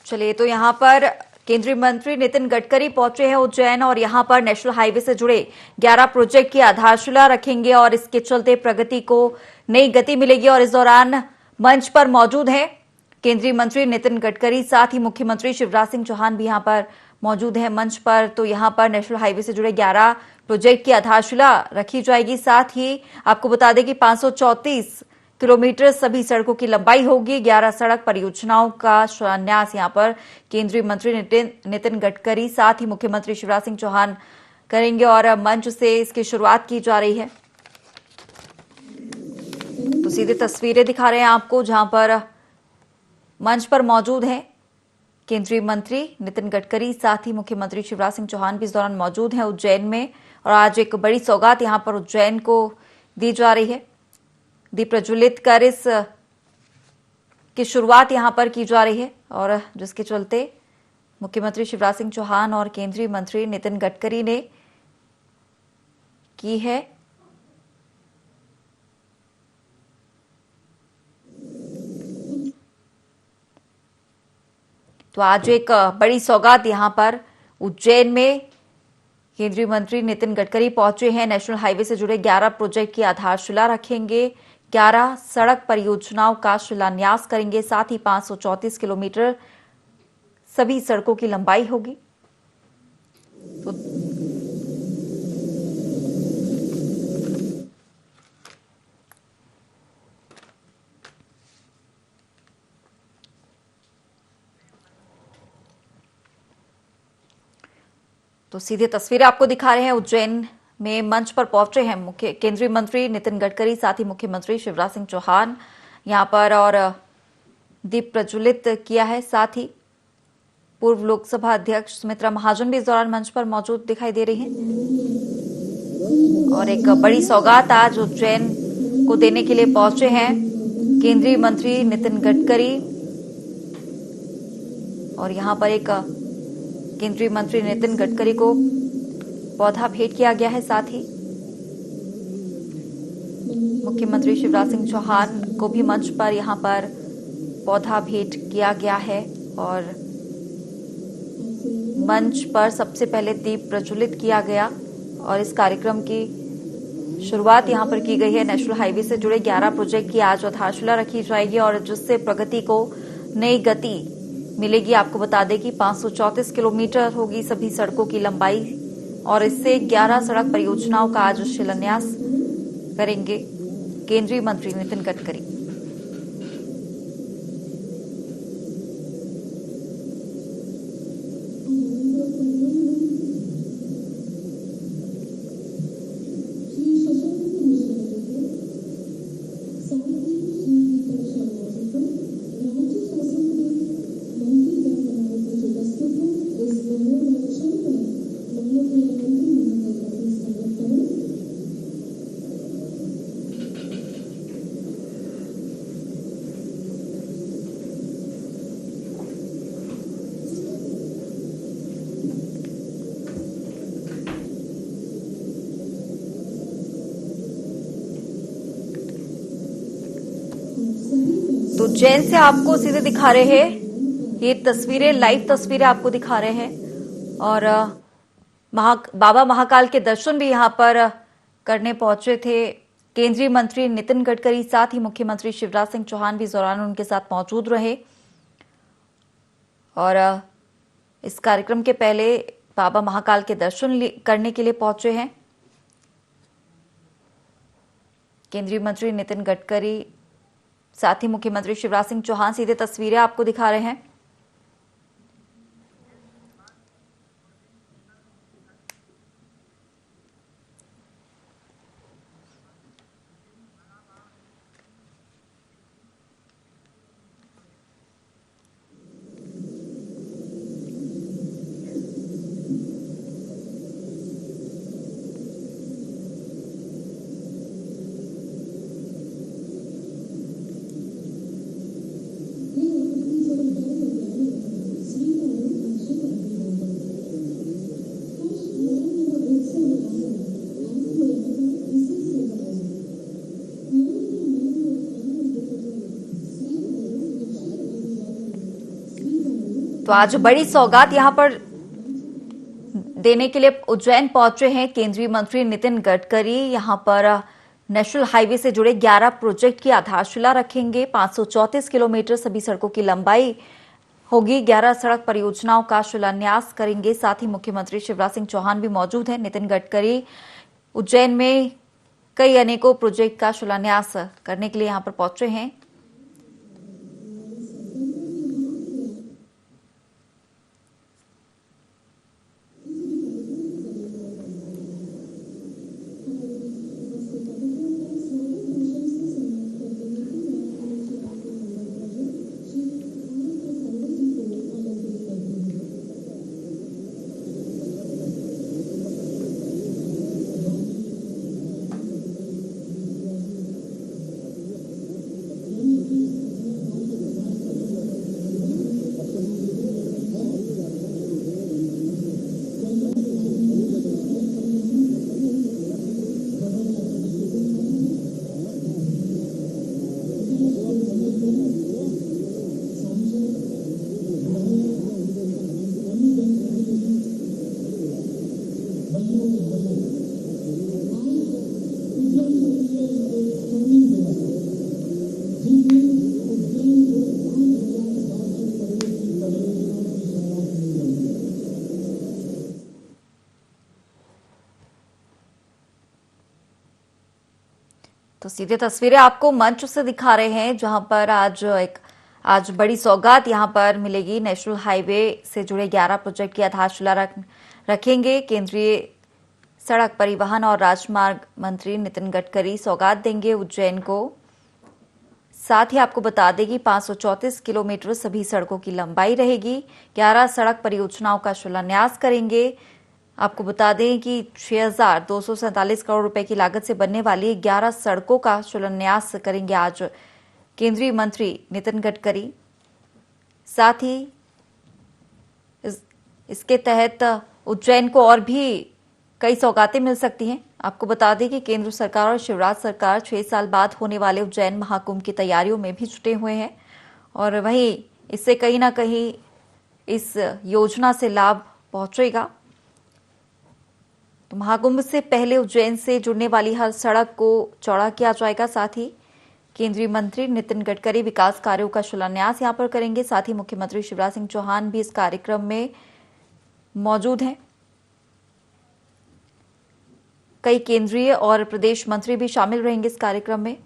चलिए, तो यहाँ पर केंद्रीय मंत्री नितिन गडकरी पहुंचे हैं उज्जैन और यहाँ पर नेशनल हाईवे से जुड़े 11 प्रोजेक्ट की आधारशिला रखेंगे और इसके चलते प्रगति को नई गति मिलेगी। और इस दौरान मंच पर मौजूद हैं केंद्रीय मंत्री नितिन गडकरी, साथ ही मुख्यमंत्री शिवराज सिंह चौहान भी यहाँ पर मौजूद हैं मंच पर। तो यहाँ पर नेशनल हाईवे से जुड़े 11 प्रोजेक्ट की आधारशिला रखी जाएगी। साथ ही आपको बता दें कि 534 किलोमीटर सभी सड़कों की लंबाई होगी। 11 सड़क परियोजनाओं का शिलान्यास यहां पर केंद्रीय मंत्री नितिन गडकरी साथ ही मुख्यमंत्री शिवराज सिंह चौहान करेंगे और मंच से इसकी शुरुआत की जा रही है। तो सीधे तस्वीरें दिखा रहे हैं आपको, जहां पर मंच पर मौजूद हैं केंद्रीय मंत्री नितिन गडकरी, साथ ही मुख्यमंत्री शिवराज सिंह चौहान भी इस दौरान मौजूद हैं उज्जैन में। और आज एक बड़ी सौगात यहां पर उज्जैन को दी जा रही है। दीप प्रज्वलित कर इस की शुरुआत यहां पर की जा रही है और जिसके चलते मुख्यमंत्री शिवराज सिंह चौहान और केंद्रीय मंत्री नितिन गडकरी ने की है। तो आज एक बड़ी सौगात यहां पर उज्जैन में केंद्रीय मंत्री नितिन गडकरी पहुंचे हैं। नेशनल हाईवे से जुड़े 11 प्रोजेक्ट की आधारशिला रखेंगे, 11 सड़क परियोजनाओं का शिलान्यास करेंगे, साथ ही 534 किलोमीटर सभी सड़कों की लंबाई होगी। तो सीधे तस्वीरें आपको दिखा रहे हैं, उज्जैन में मंच पर पहुंचे हैं मुख्य केंद्रीय मंत्री नितिन गडकरी, साथ ही मुख्यमंत्री शिवराज सिंह चौहान यहां पर और दीप प्रज्वलित किया है। साथ ही पूर्व लोकसभा अध्यक्ष सुमित्रा महाजन भी इस दौरान मंच पर मौजूद दिखाई दे रही हैं। और एक बड़ी सौगात आज उज्जैन को देने के लिए पहुंचे हैं केंद्रीय मंत्री नितिन गडकरी। और यहां पर एक केंद्रीय मंत्री नितिन गडकरी को पौधा भेंट किया गया है, साथ ही मुख्यमंत्री शिवराज सिंह चौहान को भी मंच पर यहां पर पौधा भेंट किया गया है। और मंच पर सबसे पहले दीप प्रज्वलित किया गया और इस कार्यक्रम की शुरुआत यहां पर की गई है। नेशनल हाईवे से जुड़े 11 प्रोजेक्ट की आज आधारशिला रखी जाएगी और जिससे प्रगति को नई गति मिलेगी। आपको बता दें कि 534 किलोमीटर होगी सभी सड़कों की लंबाई और इससे 11 सड़क परियोजनाओं का आज शिलान्यास करेंगे केंद्रीय मंत्री नितिन गडकरी। तो उज्जैन से आपको सीधे दिखा रहे हैं ये तस्वीरें, लाइव तस्वीरें आपको दिखा रहे हैं। और बाबा महाकाल के दर्शन भी यहां पर करने पहुंचे थे केंद्रीय मंत्री नितिन गडकरी, साथ ही मुख्यमंत्री शिवराज सिंह चौहान भी इस दौरान उनके साथ मौजूद रहे। और इस कार्यक्रम के पहले बाबा महाकाल के दर्शन करने के लिए पहुंचे हैं केंद्रीय मंत्री नितिन गडकरी, साथ ही मुख्यमंत्री शिवराज सिंह चौहान। सीधे तस्वीरें आपको दिखा रहे हैं। तो आज बड़ी सौगात यहां पर देने के लिए उज्जैन पहुंचे हैं केंद्रीय मंत्री नितिन गडकरी। यहां पर नेशनल हाईवे से जुड़े 11 प्रोजेक्ट की आधारशिला रखेंगे। 534 किलोमीटर सभी सड़कों की लंबाई होगी। 11 सड़क परियोजनाओं का शिलान्यास करेंगे। साथ ही मुख्यमंत्री शिवराज सिंह चौहान भी मौजूद हैं। नितिन गडकरी उज्जैन में कई अनेकों प्रोजेक्ट का शिलान्यास करने के लिए यहां पर पहुंचे हैं। तो सीधे तस्वीरें आपको मंच से दिखा रहे हैं जहां पर आज बड़ी सौगात यहां पर मिलेगी। नेशनल हाईवे से जुड़े 11 प्रोजेक्ट की आधारशिला रखेंगे। केंद्रीय सड़क परिवहन और राजमार्ग मंत्री नितिन गडकरी सौगात देंगे उज्जैन को। साथ ही आपको बता दें कि 534 किलोमीटर सभी सड़कों की लंबाई रहेगी। 11 सड़क परियोजनाओं का शिलान्यास करेंगे। आपको बता दें कि 6,247 करोड़ रुपए की लागत से बनने वाली 11 सड़कों का शिलान्यास करेंगे आज केंद्रीय मंत्री नितिन गडकरी। साथ ही इसके तहत उज्जैन को और भी कई सौगातें मिल सकती हैं। आपको बता दें कि केंद्र सरकार और शिवराज सरकार 6 साल बाद होने वाले उज्जैन महाकुंभ की तैयारियों में भी जुटे हुए हैं और वहीं इससे कहीं ना कहीं इस योजना से लाभ पहुंचेगा। तो महाकुंभ से पहले उज्जैन से जुड़ने वाली हर सड़क को चौड़ा किया जाएगा। साथ ही केंद्रीय मंत्री नितिन गडकरी विकास कार्यों का शिलान्यास यहां पर करेंगे। साथ ही मुख्यमंत्री शिवराज सिंह चौहान भी इस कार्यक्रम में मौजूद हैं। कई केंद्रीय और प्रदेश मंत्री भी शामिल रहेंगे इस कार्यक्रम में।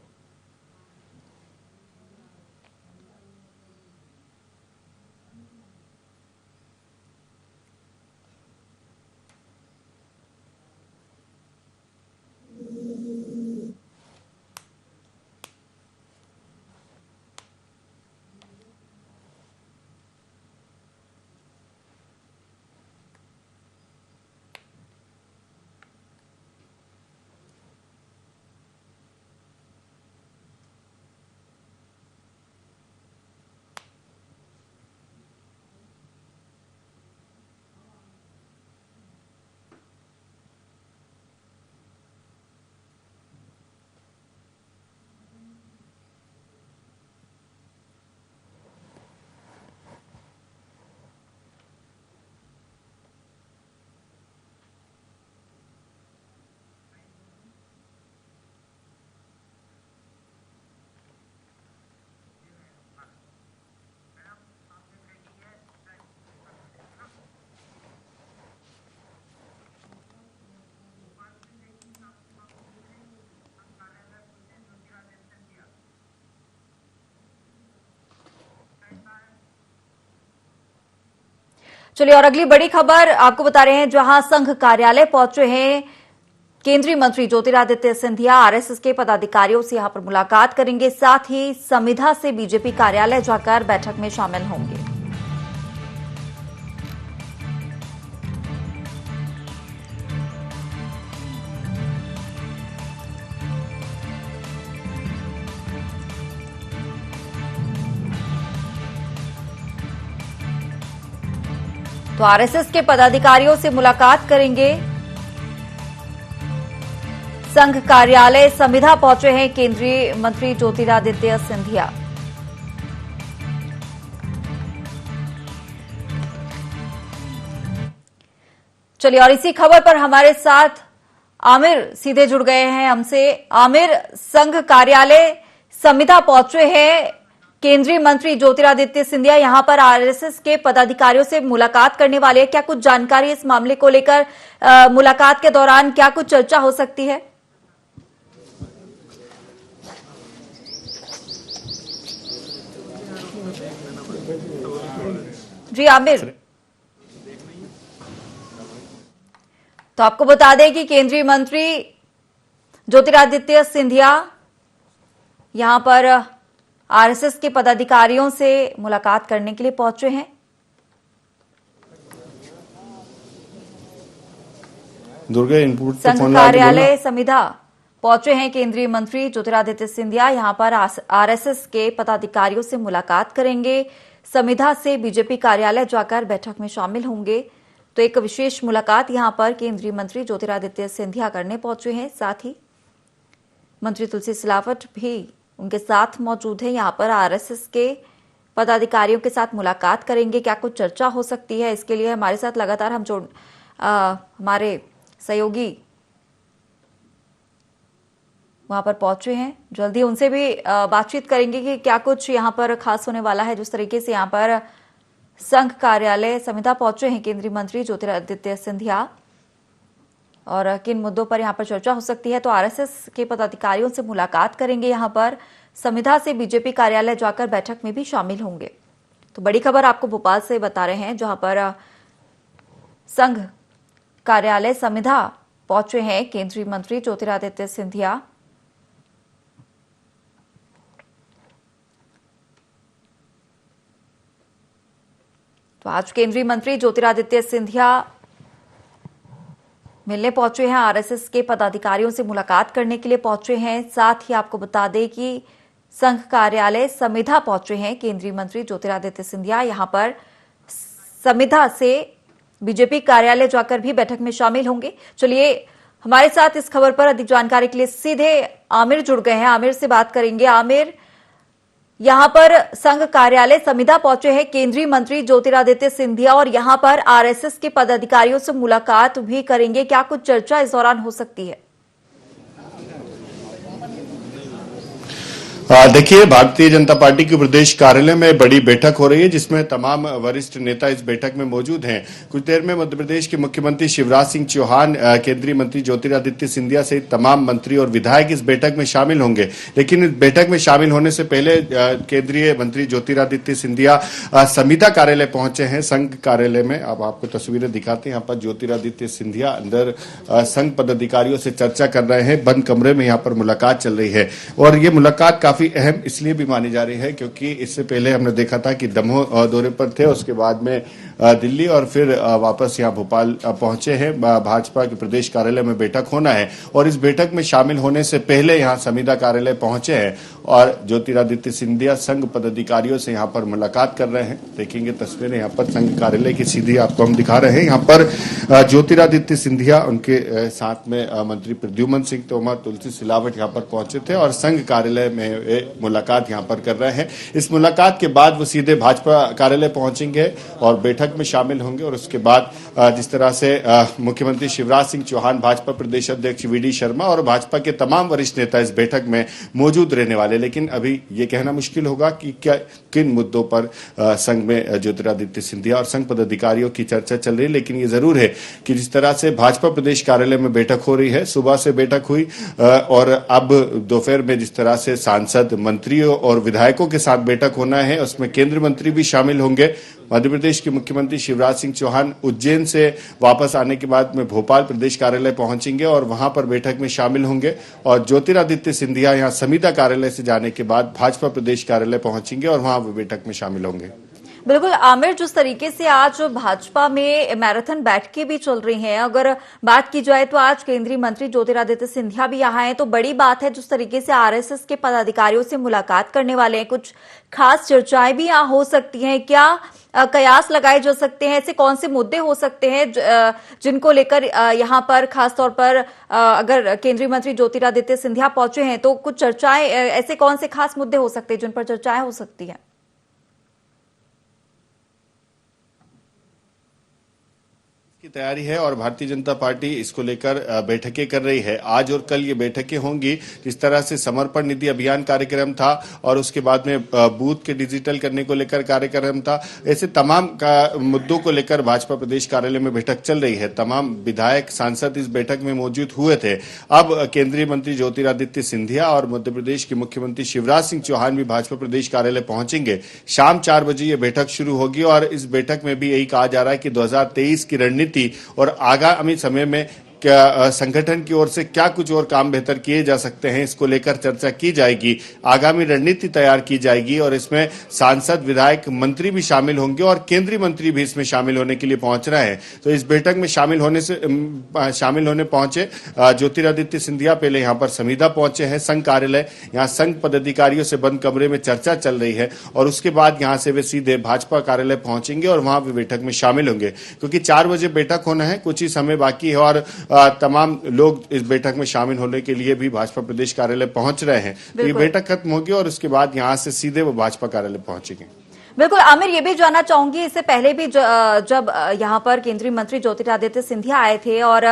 चलिए और अगली बड़ी खबर आपको बता रहे हैं जहां संघ कार्यालय पहुंचे हैं केंद्रीय मंत्री ज्योतिरादित्य सिंधिया। आरएसएस के पदाधिकारियों से यहां पर मुलाकात करेंगे। साथ ही संविधा से बीजेपी कार्यालय जाकर बैठक में शामिल होंगे। तो आरएसएस के पदाधिकारियों से मुलाकात करेंगे। संघ कार्यालय संविधा पहुंचे हैं केंद्रीय मंत्री ज्योतिरादित्य सिंधिया। चलिए, और इसी खबर पर हमारे साथ आमिर सीधे जुड़ गए हैं हमसे। आमिर, संघ कार्यालय संविदा पहुंचे हैं केंद्रीय मंत्री ज्योतिरादित्य सिंधिया, यहां पर आरएसएस के पदाधिकारियों से मुलाकात करने वाले हैं। क्या कुछ जानकारी इस मामले को लेकर मुलाकात के दौरान क्या कुछ चर्चा हो सकती है? जी आमिर, तो आपको बता दें कि केंद्रीय मंत्री ज्योतिरादित्य सिंधिया यहां पर आरएसएस के पदाधिकारियों से मुलाकात करने के लिए पहुंचे हैं। संघ कार्यालय संविदा पहुंचे हैं केंद्रीय मंत्री ज्योतिरादित्य सिंधिया, यहां पर आरएसएस के पदाधिकारियों से मुलाकात करेंगे। संविदा से बीजेपी कार्यालय जाकर बैठक में शामिल होंगे। तो एक विशेष मुलाकात यहां पर केंद्रीय मंत्री ज्योतिरादित्य सिंधिया करने पहुंचे हैं। साथ ही मंत्री तुलसी सिलावट भी उनके साथ मौजूद है। यहां पर आरएसएस के पदाधिकारियों के साथ मुलाकात करेंगे। क्या कुछ चर्चा हो सकती है, इसके लिए हमारे साथ लगातार हमारे सहयोगी वहां पर पहुंचे हैं। जल्दी उनसे भी बातचीत करेंगे कि क्या कुछ यहां पर खास होने वाला है। जिस तरीके से यहां पर संघ कार्यालय संविदा पहुंचे हैं केंद्रीय मंत्री ज्योतिरादित्य सिंधिया और किन मुद्दों पर यहां पर चर्चा हो सकती है, तो आरएसएस के पदाधिकारियों से मुलाकात करेंगे। यहां पर संविदा से बीजेपी कार्यालय जाकर बैठक में भी शामिल होंगे। तो बड़ी खबर आपको भोपाल से बता रहे हैं, जहां पर संघ कार्यालय संविदा पहुंचे हैं केंद्रीय मंत्री ज्योतिरादित्य सिंधिया। तो आज केंद्रीय मंत्री ज्योतिरादित्य सिंधिया मिलने पहुंचे हैं, आरएसएस के पदाधिकारियों से मुलाकात करने के लिए पहुंचे हैं। साथ ही आपको बता दें कि संघ कार्यालय संविदा पहुंचे हैं केंद्रीय मंत्री ज्योतिरादित्य सिंधिया। यहां पर संविदा से बीजेपी कार्यालय जाकर भी बैठक में शामिल होंगे। चलिए, हमारे साथ इस खबर पर अधिक जानकारी के लिए सीधे आमिर जुड़ गए हैं। आमिर से बात करेंगे। आमिर, यहां पर संघ कार्यालय संविदा पहुंचे हैं केंद्रीय मंत्री ज्योतिरादित्य सिंधिया और यहां पर आरएसएस के पदाधिकारियों से मुलाकात भी करेंगे। क्या कुछ चर्चा इस दौरान हो सकती है? देखिए, भारतीय जनता पार्टी के प्रदेश कार्यालय में बड़ी बैठक हो रही है, जिसमें तमाम वरिष्ठ नेता इस बैठक में मौजूद हैं। कुछ देर में मध्य प्रदेश के मुख्यमंत्री शिवराज सिंह चौहान, केंद्रीय मंत्री ज्योतिरादित्य सिंधिया सहित तमाम मंत्री और विधायक इस बैठक में शामिल होंगे। लेकिन इस बैठक में शामिल होने से पहले केंद्रीय मंत्री ज्योतिरादित्य सिंधिया संविदा कार्यालय पहुंचे हैं, संघ कार्यालय में। अब आपको तस्वीरें दिखाते हैं। यहाँ पर ज्योतिरादित्य सिंधिया अंदर संघ पदाधिकारियों से चर्चा कर रहे हैं। बंद कमरे में यहाँ पर मुलाकात चल रही है और ये मुलाकात काफी अहम इसलिए भी मानी जा रही है क्योंकि इससे पहले हमने देखा था कि दमोह दौरे पर थे, उसके बाद में दिल्ली और फिर वापस यहाँ भोपाल पहुंचे हैं। भाजपा के प्रदेश कार्यालय में बैठक होना है और इस बैठक में शामिल होने से पहले यहाँ संविदा कार्यालय पहुंचे हैं और ज्योतिरादित्य सिंधिया संघ पदाधिकारियों से यहाँ पर मुलाकात कर रहे हैं। देखेंगे तस्वीरें यहाँ पर संघ कार्यालय की सीधी आपको हम दिखा रहे हैं। यहाँ पर ज्योतिरादित्य सिंधिया, उनके साथ में मंत्री प्रद्युम्न सिंह तोमर, तुलसी सिलावट यहाँ पर पहुंचे थे और संघ कार्यालय में मुलाकात यहाँ पर कर रहे हैं। इस मुलाकात के बाद वो सीधे भाजपा कार्यालय पहुंचेंगे और बैठक में शामिल होंगे और उसके बाद जिस तरह से मुख्यमंत्री शिवराज सिंह चौहान, भाजपा प्रदेश अध्यक्ष वीडी शर्मा और भाजपा के तमाम वरिष्ठ नेता इस बैठक में मौजूद रहने वाले। लेकिन अभी ये कहना मुश्किल होगा कि क्या किन मुद्दों पर संघ में ज्योतिरादित्य सिंधिया और संघ पदाधिकारियों की चर्चा चल रही है। लेकिन ये जरूर है कि जिस तरह से भाजपा प्रदेश कार्यालय में बैठक हो रही है, सुबह से बैठक हुई और अब दोपहर में जिस तरह से सांसद, मंत्रियों और विधायकों के साथ बैठक होना है, उसमें केंद्रीय मंत्री भी शामिल होंगे। मध्य प्रदेश के मुख्यमंत्री शिवराज सिंह चौहान उज्जैन से वापस आने के बाद में भोपाल प्रदेश कार्यालय पहुंचेंगे और वहां पर बैठक में शामिल होंगे और ज्योतिरादित्य सिंधिया यहां संविदा कार्यालय से जाने के बाद भाजपा प्रदेश कार्यालय पहुंचेंगे और वहां वो बैठक में शामिल होंगे। बिल्कुल आमिर, जिस तरीके से आज भाजपा में मैराथन बैठकें भी चल रही हैं, अगर बात की जाए तो आज केंद्रीय मंत्री ज्योतिरादित्य सिंधिया भी यहाँ हैं, तो बड़ी बात है। जिस तरीके से आरएसएस के पदाधिकारियों से मुलाकात करने वाले हैं, कुछ खास चर्चाएं भी यहाँ हो सकती हैं। क्या कयास लगाए जा सकते हैं? ऐसे कौन से मुद्दे हो सकते हैं जिनको लेकर यहाँ पर खासतौर पर अगर केंद्रीय मंत्री ज्योतिरादित्य सिंधिया पहुंचे हैं तो कुछ चर्चाएं, ऐसे कौन से खास मुद्दे हो सकते हैं जिन पर चर्चाएं हो सकती हैं? की तैयारी है और भारतीय जनता पार्टी इसको लेकर बैठकें कर रही है। आज और कल ये बैठकें होंगी। जिस तरह से समर्पण निधि अभियान कार्यक्रम था और उसके बाद में बूथ के डिजिटल करने को लेकर कार्यक्रम था, ऐसे तमाम मुद्दों को लेकर भाजपा प्रदेश कार्यालय में बैठक चल रही है। तमाम विधायक सांसद इस बैठक में मौजूद हुए थे। अब केंद्रीय मंत्री ज्योतिरादित्य सिंधिया और मध्य प्रदेश के मुख्यमंत्री शिवराज सिंह चौहान भी भाजपा प्रदेश कार्यालय पहुंचेंगे। शाम 4 बजे ये बैठक शुरू होगी और इस बैठक में भी यही कहा जा रहा है कि 2023 की रणनीति और आगामी समय में क्या संगठन की ओर से क्या कुछ और काम बेहतर किए जा सकते हैं, इसको लेकर चर्चा की जाएगी। आगामी रणनीति तैयार की जाएगी और इसमें सांसद, विधायक, मंत्री भी शामिल होंगे और केंद्रीय मंत्री भी इसमें शामिल होने के लिए पहुंच रहे हैं। तो इस बैठक में शामिल होने पहुंचे ज्योतिरादित्य सिंधिया पहले यहां पर संविदा पहुंचे हैं, संघ कार्यालय। यहां संघ पदाधिकारियों से बंद कमरे में चर्चा चल रही है और उसके बाद यहां से वे सीधे भाजपा कार्यालय पहुंचेंगे और वहां भी बैठक में शामिल होंगे, क्योंकि 4 बजे बैठक होना है, कुछ ही समय बाकी है और तमाम लोग इस बैठक में शामिल होने के लिए भी भाजपा प्रदेश कार्यालय पहुंच रहे हैं। तो ये बैठक खत्म होगी और उसके बाद यहां से सीधे वो भाजपा कार्यालय पहुंचेंगे। बिल्कुल आमिर, ये भी जानना चाहूंगी, इससे पहले भी जब यहाँ पर केंद्रीय मंत्री ज्योतिरादित्य सिंधिया आए थे और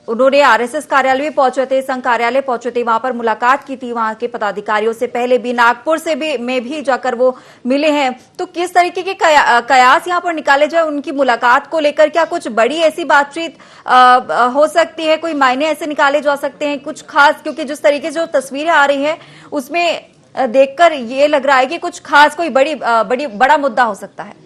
उन्होंने आरएसएस कार्यालय भी पहुंचे थे, संघ कार्यालय पहुंचे थे, वहां पर मुलाकात की थी वहां के पदाधिकारियों से। पहले भी नागपुर से में भी जाकर वो मिले हैं। तो किस तरीके के कयास यहां पर निकाले जाए उनकी मुलाकात को लेकर? क्या कुछ बड़ी ऐसी बातचीत हो सकती है? कोई मायने ऐसे निकाले जा सकते हैं कुछ खास? क्योंकि जिस तरीके से जो तस्वीरें आ रही है उसमें देखकर ये लग रहा है कि कुछ खास कोई बड़ा मुद्दा हो सकता है।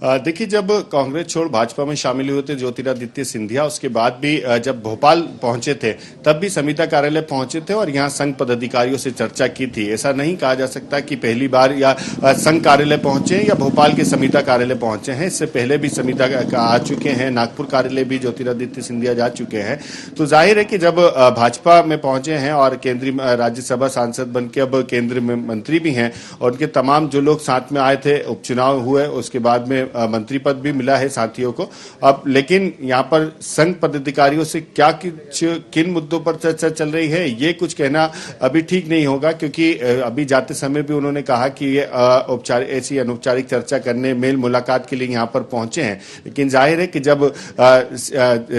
देखिए, जब कांग्रेस छोड़ भाजपा में शामिल हुए थे ज्योतिरादित्य सिंधिया, उसके बाद भी जब भोपाल पहुंचे थे तब भी संविदा कार्यालय पहुंचे थे और यहां संघ पदाधिकारियों से चर्चा की थी। ऐसा नहीं कहा जा सकता कि पहली बार या संघ कार्यालय पहुंचे या भोपाल के संविदा कार्यालय पहुंचे हैं। इससे पहले भी संविदा आ चुके हैं, नागपुर कार्यालय भी ज्योतिरादित्य सिंधिया जा चुके हैं। तो जाहिर है कि जब भाजपा में पहुंचे हैं और केंद्रीय राज्यसभा सांसद बन के अब केंद्रीय में मंत्री भी हैं और उनके तमाम जो लोग साथ में आए थे, उपचुनाव हुए, उसके बाद में मंत्री पद भी मिला है साथियों को। अब लेकिन यहाँ पर संघ पदाधिकारियों से क्या किन मुद्दों पर चर्चा चल रही है, ये कुछ कहना अभी ठीक नहीं होगा, क्योंकि अभी जाते समय भी उन्होंने कहा कि ये ऐसी अनौपचारिक चर्चा करने, मेल मुलाकात के लिए यहाँ पर पहुंचे हैं। लेकिन जाहिर है कि जब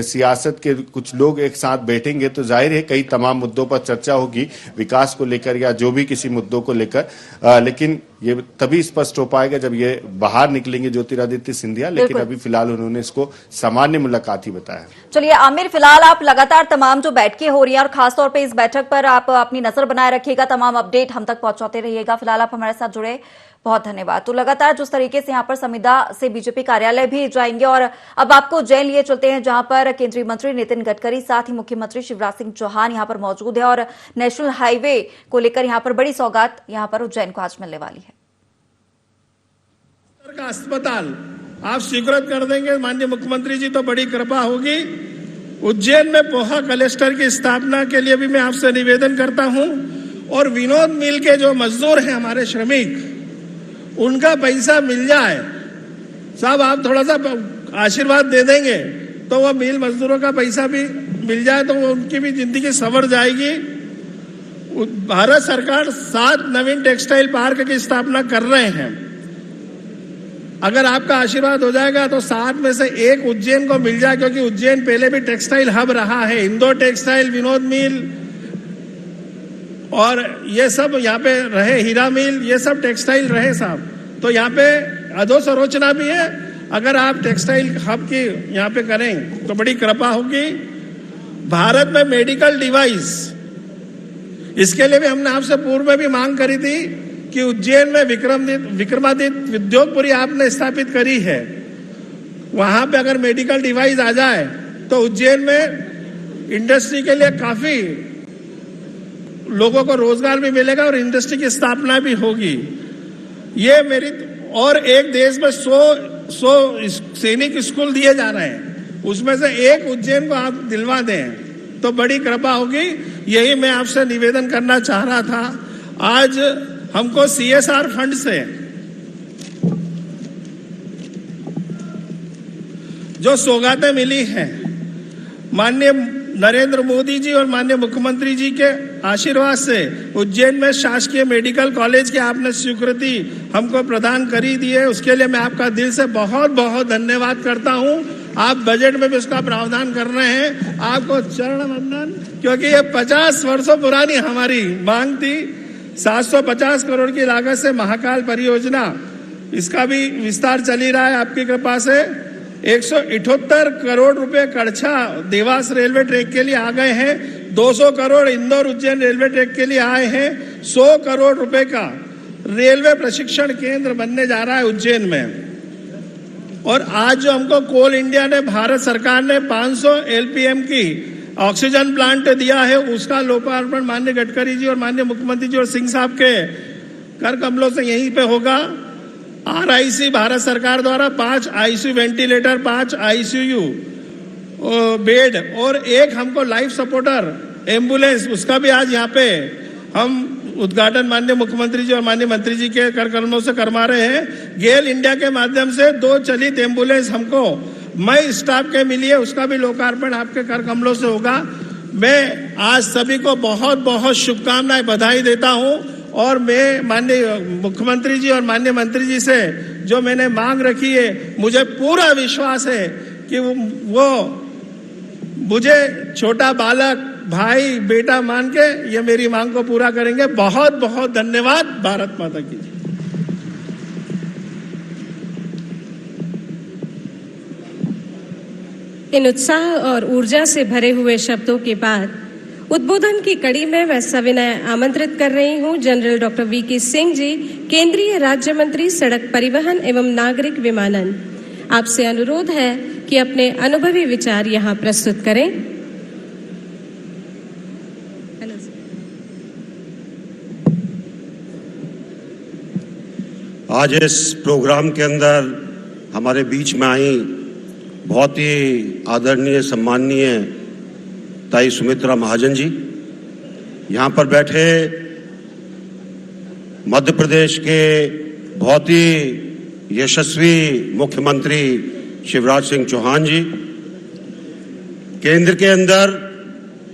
सियासत के कुछ लोग एक साथ बैठेंगे तो जाहिर है कई तमाम मुद्दों पर चर्चा होगी, विकास को लेकर या जो भी किसी मुद्दों को लेकर। लेकिन ये तभी स्पष्ट हो पाएगा जब ये बाहर निकलेंगे ज्योतिरादित्य सिंधिया। लेकिन अभी फिलहाल उन्होंने इसको सामान्य मुलाकात ही बताया। चलिए आमिर, फिलहाल आप लगातार तमाम जो बैठकें हो रही है और खासतौर पे इस बैठक पर आप अपनी नजर बनाए रखिएगा, तमाम अपडेट हम तक पहुंचाते रहिएगा। फिलहाल आप हमारे साथ जुड़े, बहुत धन्यवाद। तो लगातार जिस तरीके से यहाँ पर संविदा से बीजेपी कार्यालय भी जाएंगे और अब आपको उज्जैन लिए चलते हैं, जहां पर केंद्रीय मंत्री नितिन गडकरी साथ ही मुख्यमंत्री शिवराज सिंह चौहान यहाँ पर मौजूद है और नेशनल हाईवे को लेकर यहाँ पर बड़ी सौगात यहाँ पर उज्जैन को आज मिलने वाली है। का अस्पताल आप स्वीकृत कर देंगे माननीय मुख्यमंत्री जी, तो बड़ी कृपा होगी। उज्जैन में पोहा क्लस्टर की स्थापना के लिए भी मैं आपसे निवेदन करता हूं और विनोद मिल के जो मजदूर हैं हमारे श्रमिक, उनका पैसा मिल जाए। साहब आप थोड़ा सा आशीर्वाद दे देंगे तो वह मिल मजदूरों का पैसा भी मिल जाए तो उनकी भी जिंदगी संवर जाएगी। भारत सरकार 7 नवीन टेक्सटाइल पार्क की स्थापना कर रहे हैं। अगर आपका आशीर्वाद हो जाएगा तो 7 में से 1 उज्जैन को मिल जाए, क्योंकि उज्जैन पहले भी टेक्सटाइल हब रहा है। इंदौर टेक्सटाइल, विनोद मिल और ये सब यहाँ पे रहे, हीरा मिल, ये सब टेक्सटाइल रहे साहब। तो यहाँ पे अधोसंरचना भी है। अगर आप टेक्सटाइल हब की यहाँ पे करें तो बड़ी कृपा होगी। भारत में मेडिकल डिवाइस, इसके लिए भी हमने आपसे पूर्व में भी मांग करी थी कि उज्जैन में विक्रमादित्य उद्योगपुरी आपने स्थापित करी है। वहां पे अगर मेडिकल डिवाइस आ जाए तो उज्जैन में इंडस्ट्री के लिए काफी लोगों को रोजगार भी मिलेगा और इंडस्ट्री की स्थापना भी होगी। ये मेरी और एक देश में 100 सैनिक स्कूल दिए जा रहे हैं, उसमें से 1 उज्जैन को आप दिलवा दें तो बड़ी कृपा होगी। यही मैं आपसे निवेदन करना चाह रहा था। आज हमको CSR फंड से जो सौगातें मिली हैं, माननीय नरेंद्र मोदी जी और माननीय मुख्यमंत्री जी के आशीर्वाद से उज्जैन में शासकीय मेडिकल कॉलेज की आपने स्वीकृति हमको प्रदान करी दी है, उसके लिए मैं आपका दिल से बहुत बहुत धन्यवाद करता हूं। आप बजट में भी उसका प्रावधान कर रहे हैं, आपको चरण वंदन, क्योंकि ये 50 वर्षों पुरानी हमारी मांग थी। 750 करोड़ की लागत से महाकाल परियोजना, इसका भी विस्तार चल ही रहा है आपकी कृपा से। 178 करोड़ रुपए कड़छा देवास रेलवे ट्रैक के लिए आ गए हैं। 200 करोड़ इंदौर उज्जैन रेलवे ट्रैक के लिए आए हैं। 100 करोड़ रुपए का रेलवे प्रशिक्षण केंद्र बनने जा रहा है उज्जैन में। और आज जो हमको कोल इंडिया ने, भारत सरकार ने 500 LPM की ऑक्सीजन प्लांट दिया है, उसका लोकार्पण माननीय गडकरी जी और माननीय मुख्यमंत्री जी और सिंह साहब के कर कमलों से यहीं पे होगा। RIC भारत सरकार द्वारा 5 ICU वेंटिलेटर, 5 ICU बेड और एक हमको लाइफ सपोर्टर एम्बुलेंस, उसका भी आज यहाँ पे हम उद्घाटन माननीय मुख्यमंत्री जी और माननीय मंत्री जी के कर कमलों से करवा रहे हैं। गेल इंडिया के माध्यम से 2 चलित एम्बुलेंस हमको मई स्टाफ के मिली है, उसका भी लोकार्पण आपके कर कमलों से होगा। मैं आज सभी को बहुत बहुत शुभकामनाएं, बधाई देता हूं। और मैं माननीय मुख्यमंत्री जी और माननीय मंत्री जी से जो मैंने मांग रखी है, मुझे पूरा विश्वास है कि वो मुझे छोटा बालक, भाई, बेटा मान के ये मेरी मांग को पूरा करेंगे। बहुत बहुत धन्यवाद। भारत माता की। इन उत्साह और ऊर्जा से भरे हुए शब्दों के बाद उद्बोधन की कड़ी में मैं सविनय आमंत्रित कर रही हूं general doctor VK Singh ji, केंद्रीय राज्य मंत्री सड़क परिवहन एवं नागरिक विमानन। आपसे अनुरोध है कि अपने अनुभवी विचार यहां प्रस्तुत करें। आज इस प्रोग्राम के अंदर हमारे बीच में आई बहुत ही आदरणीय सम्माननीय ताई सुमित्रा महाजन जी, यहाँ पर बैठे मध्य प्रदेश के बहुत ही यशस्वी मुख्यमंत्री शिवराज सिंह चौहान जी, केंद्र के अंदर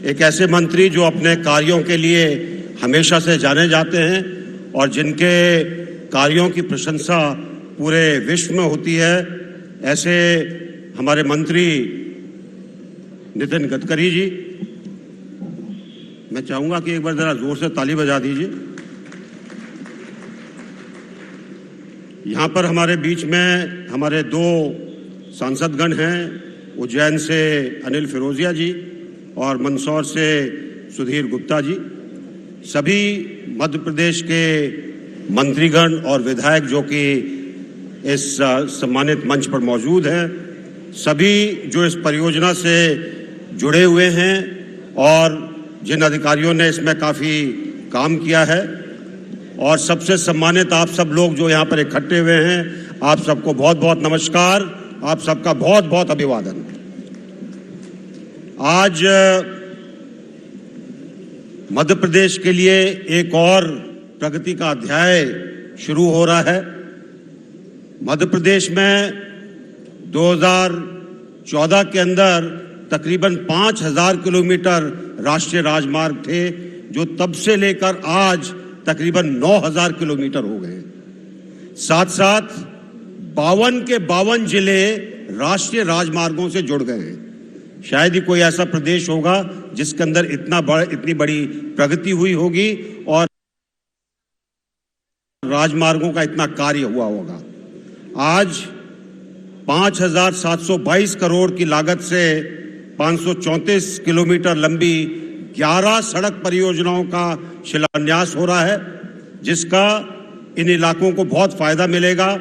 एक ऐसे मंत्री जो अपने कार्यों के लिए हमेशा से जाने जाते हैं और जिनके कार्यों की प्रशंसा पूरे विश्व में होती है, ऐसे हमारे मंत्री नितिन गडकरी जी। मैं चाहूंगा कि एक बार जरा जोर से ताली बजा दीजिए। यहां पर हमारे बीच में हमारे 2 सांसदगण हैं, उज्जैन से अनिल फिरोजिया जी और मंदसौर से सुधीर गुप्ता जी। सभी मध्य प्रदेश के मंत्रीगण और विधायक जो कि इस सम्मानित मंच पर मौजूद हैं, सभी जो इस परियोजना से जुड़े हुए हैं और जिन अधिकारियों ने इसमें काफ़ी काम किया है, और सबसे सम्मानित आप सब लोग जो यहाँ पर इकट्ठे हुए हैं, आप सबको बहुत बहुत नमस्कार, आप सबका बहुत बहुत अभिवादन। आज मध्य प्रदेश के लिए एक और प्रगति का अध्याय शुरू हो रहा है। मध्य प्रदेश में 2014 के अंदर तकरीबन 5000 किलोमीटर राष्ट्रीय राजमार्ग थे, जो तब से लेकर आज तकरीबन 9000 किलोमीटर हो गए। साथ साथ 52 के 52 जिले राष्ट्रीय राजमार्गों से जुड़ गए हैं। शायद ही कोई ऐसा प्रदेश होगा जिसके अंदर इतनी बड़ी प्रगति हुई होगी और राजमार्गों का इतना कार्य हुआ होगा। आज 5722 करोड़ की लागत से 534 किलोमीटर लंबी 11 सड़क परियोजनाओं का शिलान्यास हो रहा है, जिसका इन इलाकों को बहुत फायदा मिलेगा,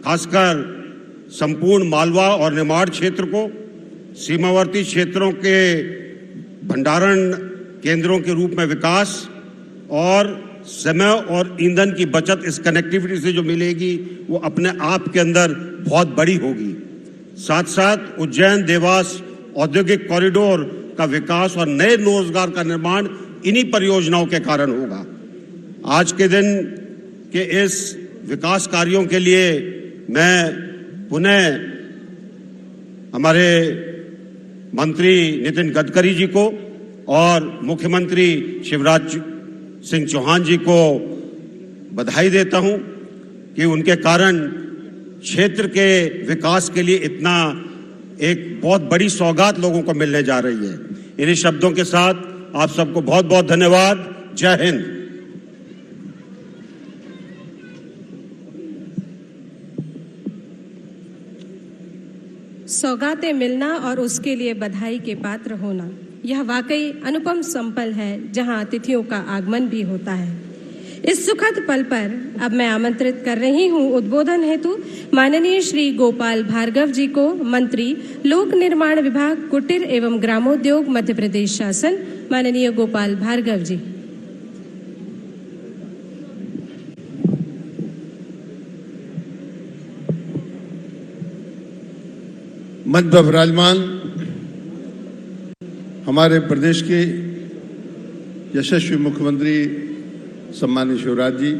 खासकर संपूर्ण मालवा और निमाड़ क्षेत्र को, सीमावर्ती क्षेत्रों के भंडारण केंद्रों के रूप में विकास और समय और ईंधन की बचत इस कनेक्टिविटी से जो मिलेगी वो अपने आप के अंदर बहुत बड़ी होगी। साथ साथ उज्जैन देवास औद्योगिक कॉरिडोर का विकास और नए रोजगार का निर्माण इन्हीं परियोजनाओं के कारण होगा। आज के दिन के इस विकास कार्यों के लिए मैं पुनः हमारे मंत्री नितिन गडकरी जी को और मुख्यमंत्री शिवराज सिंह चौहान जी को बधाई देता हूं कि उनके कारण क्षेत्र के विकास के लिए इतना एक बहुत बड़ी सौगात लोगों को मिलने जा रही है। इन्हीं शब्दों के साथ आप सबको बहुत बहुत धन्यवाद। जय हिंद। सौगातें मिलना और उसके लिए बधाई के पात्र होना, यह वाकई अनुपम संपल है जहां अतिथियों का आगमन भी होता है। इस सुखद पल पर अब मैं आमंत्रित कर रही हूं उद्बोधन हेतु माननीय श्री गोपाल भार्गव जी को, मंत्री लोक निर्माण विभाग, कुटीर एवं ग्रामोद्योग, मध्य प्रदेश शासन। माननीय गोपाल भार्गव जी। मंच पर विराजमान हमारे प्रदेश के यशस्वी मुख्यमंत्री सम्मानित शिवराज जी,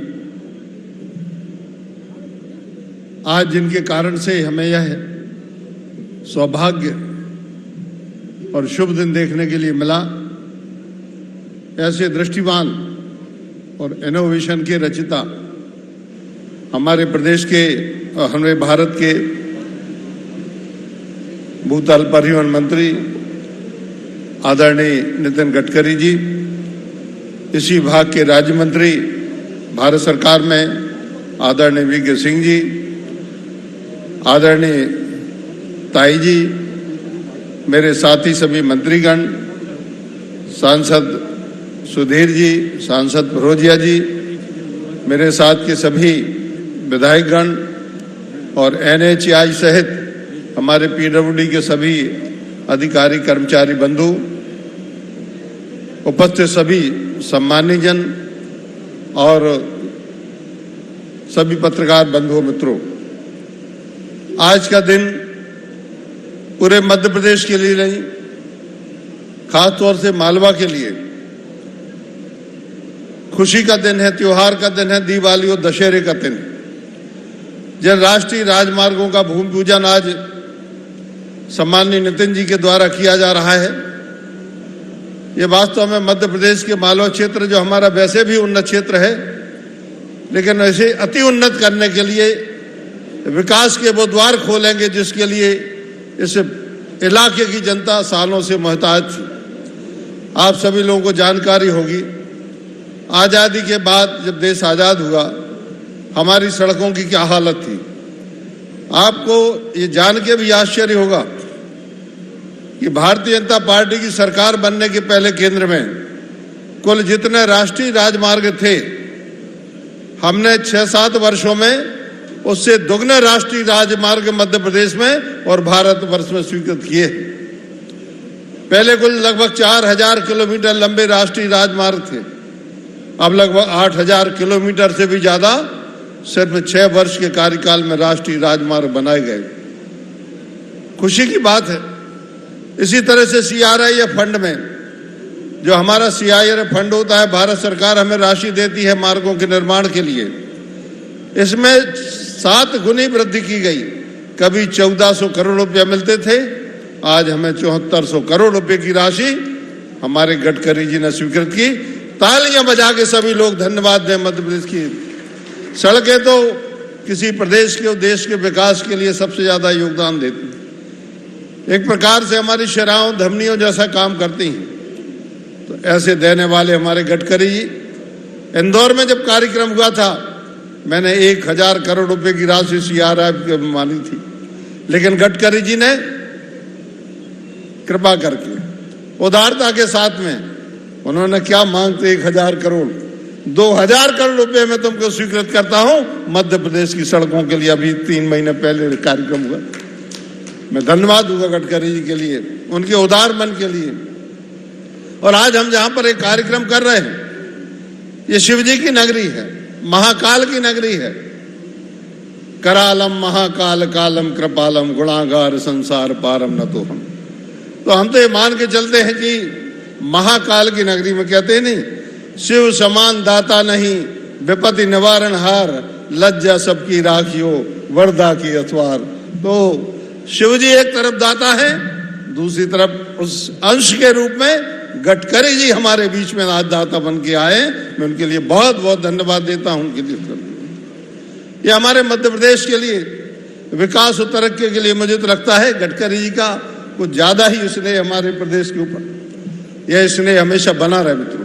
आज जिनके कारण से हमें यह सौभाग्य और शुभ दिन देखने के लिए मिला, ऐसे दृष्टिवान और इनोवेशन के रचिता हमारे प्रदेश के और हमारे भारत के भूतल परिवहन मंत्री आदरणीय नितिन गडकरी जी, इसी विभाग के राज्य मंत्री भारत सरकार में आदरणीय वीके सिंह जी, आदरणीय ताई जी, मेरे साथी सभी मंत्रीगण, सांसद सुधीर जी, सांसद भरोजिया जी, मेरे साथ के सभी विधायकगण और NHAI सहित हमारे PWD के सभी अधिकारी कर्मचारी बंधु, उपस्थित सभी सम्मानित जन और सभी पत्रकार बंधुओं मित्रों, आज का दिन पूरे मध्य प्रदेश के लिए नहीं, खास तौर से मालवा के लिए खुशी का दिन है, त्योहार का दिन है, दिवाली और दशहरे का दिन। जिन राष्ट्रीय राजमार्गों का भूमि पूजन आज सम्माननीय नितिन जी के द्वारा किया जा रहा है, ये वास्तव में मध्य प्रदेश के मालवा क्षेत्र, जो हमारा वैसे भी उन्नत क्षेत्र है, लेकिन ऐसे अति उन्नत करने के लिए विकास के वो द्वार खोलेंगे जिसके लिए इस इलाके की जनता सालों से मोहताज थी। आप सभी लोगों को जानकारी होगी, आज़ादी के बाद जब देश आज़ाद हुआ, हमारी सड़कों की क्या हालत थी। आपको ये जान के भी आश्चर्य होगा कि भारतीय जनता पार्टी की सरकार बनने के पहले केंद्र में कुल जितने राष्ट्रीय राजमार्ग थे, हमने 6-7 वर्षों में उससे दुगने राष्ट्रीय राजमार्ग मध्य प्रदेश में और भारतवर्ष में स्वीकृत किए। पहले कुल लगभग 4000 किलोमीटर लंबे राष्ट्रीय राजमार्ग थे, अब लगभग 8000 किलोमीटर से भी ज्यादा सिर्फ 6 वर्ष के कार्यकाल में राष्ट्रीय राजमार्ग बनाए गए। खुशी की बात है। इसी तरह से CRIF फंड में, जो हमारा CRIF फंड होता है, भारत सरकार हमें राशि देती है मार्गों के निर्माण के लिए, इसमें 7 गुनी वृद्धि की गई। कभी 1400 करोड़ रुपया मिलते थे, आज हमें 7400 करोड़ रुपए की राशि हमारे गडकरी जी ने स्वीकृत की। तालियां बजा के सभी लोग धन्यवाद दें मध्य प्रदेश की। सड़कें तो किसी प्रदेश के और देश के विकास के लिए सबसे ज्यादा योगदान देती हैं, एक प्रकार से हमारी शराहों धमनियों जैसा काम करती हैं। तो ऐसे देने वाले हमारे गडकरी जी, इंदौर में जब कार्यक्रम हुआ था, मैंने 1000 करोड़ रुपए की राशि CRIF की मानी थी, लेकिन गडकरी जी ने कृपा करके उदारता के साथ में उन्होंने क्या मांगते 1000 करोड़, 2000 करोड़ रुपए में तुमको स्वीकृत करता हूं मध्य प्रदेश की सड़कों के लिए। अभी 3 महीने पहले कार्यक्रम हुआ। मैं धन्यवाद दूंगा गडकरी जी के लिए, उनके उदार मन के लिए। और आज हम जहां पर एक कार्यक्रम कर रहे हैं, ये शिव जी की नगरी है, महाकाल की नगरी है। करालम महाकाल कालम कृपालम गुणागार संसार पारम न तो हम। तो हम तो ये मान के चलते हैं कि महाकाल की नगरी में, कहते नहीं, शिव समान दाता नहीं, विपत्ति निवारण हार, लज्जा सबकी राखियो वरदा की अथवार। तो शिव जी एक तरफ दाता है, दूसरी तरफ उस अंश के रूप में गडकरी जी हमारे बीच में आज दाता बन के आए, मैं उनके लिए बहुत बहुत धन्यवाद देता हूं। उनके लिए ये हमारे मध्य प्रदेश के लिए विकास और तरक्की के लिए मुझे तो लगता है गडकरी जी का कुछ ज्यादा ही स्नेह हमारे प्रदेश के ऊपर, यह स्नेह हमेशा बना रहे मित्रों।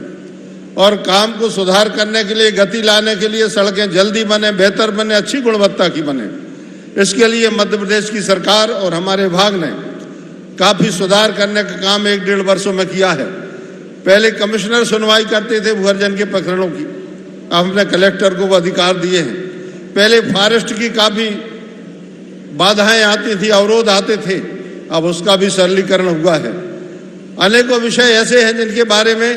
और काम को सुधार करने के लिए, गति लाने के लिए, सड़कें जल्दी बने, बेहतर बने, अच्छी गुणवत्ता की बने, इसके लिए मध्य प्रदेश की सरकार और हमारे विभाग ने काफी सुधार करने का काम 1-1.5 वर्षों में किया है। पहले कमिश्नर सुनवाई करते थे भूअर्जन के प्रकरणों की, अब हमने कलेक्टर को वो अधिकार दिए हैं। पहले फॉरेस्ट की काफी बाधाएं आती थी, अवरोध आते थे, अब उसका भी सरलीकरण हुआ है। अनेकों विषय ऐसे हैं जिनके बारे में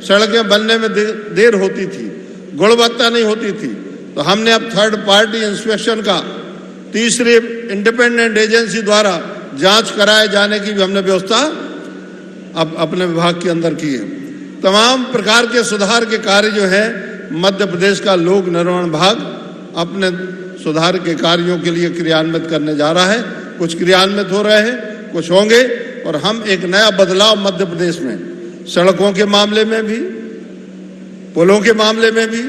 सड़कें बनने में देर होती थी, गुणवत्ता नहीं होती थी, तो हमने अब थर्ड पार्टी इंस्पेक्शन का तीसरी इंडिपेंडेंट एजेंसी द्वारा जांच कराए जाने की भी हमने व्यवस्था अब अपने विभाग के अंदर की है। तमाम प्रकार के सुधार के कार्य जो है मध्य प्रदेश का लोक निर्माण विभाग अपने सुधार के कार्यों के लिए क्रियान्वित करने जा रहा है। कुछ क्रियान्वित हो रहे हैं, कुछ होंगे, और हम एक नया बदलाव मध्य प्रदेश में सड़कों के मामले में भी, पुलों के मामले में भी,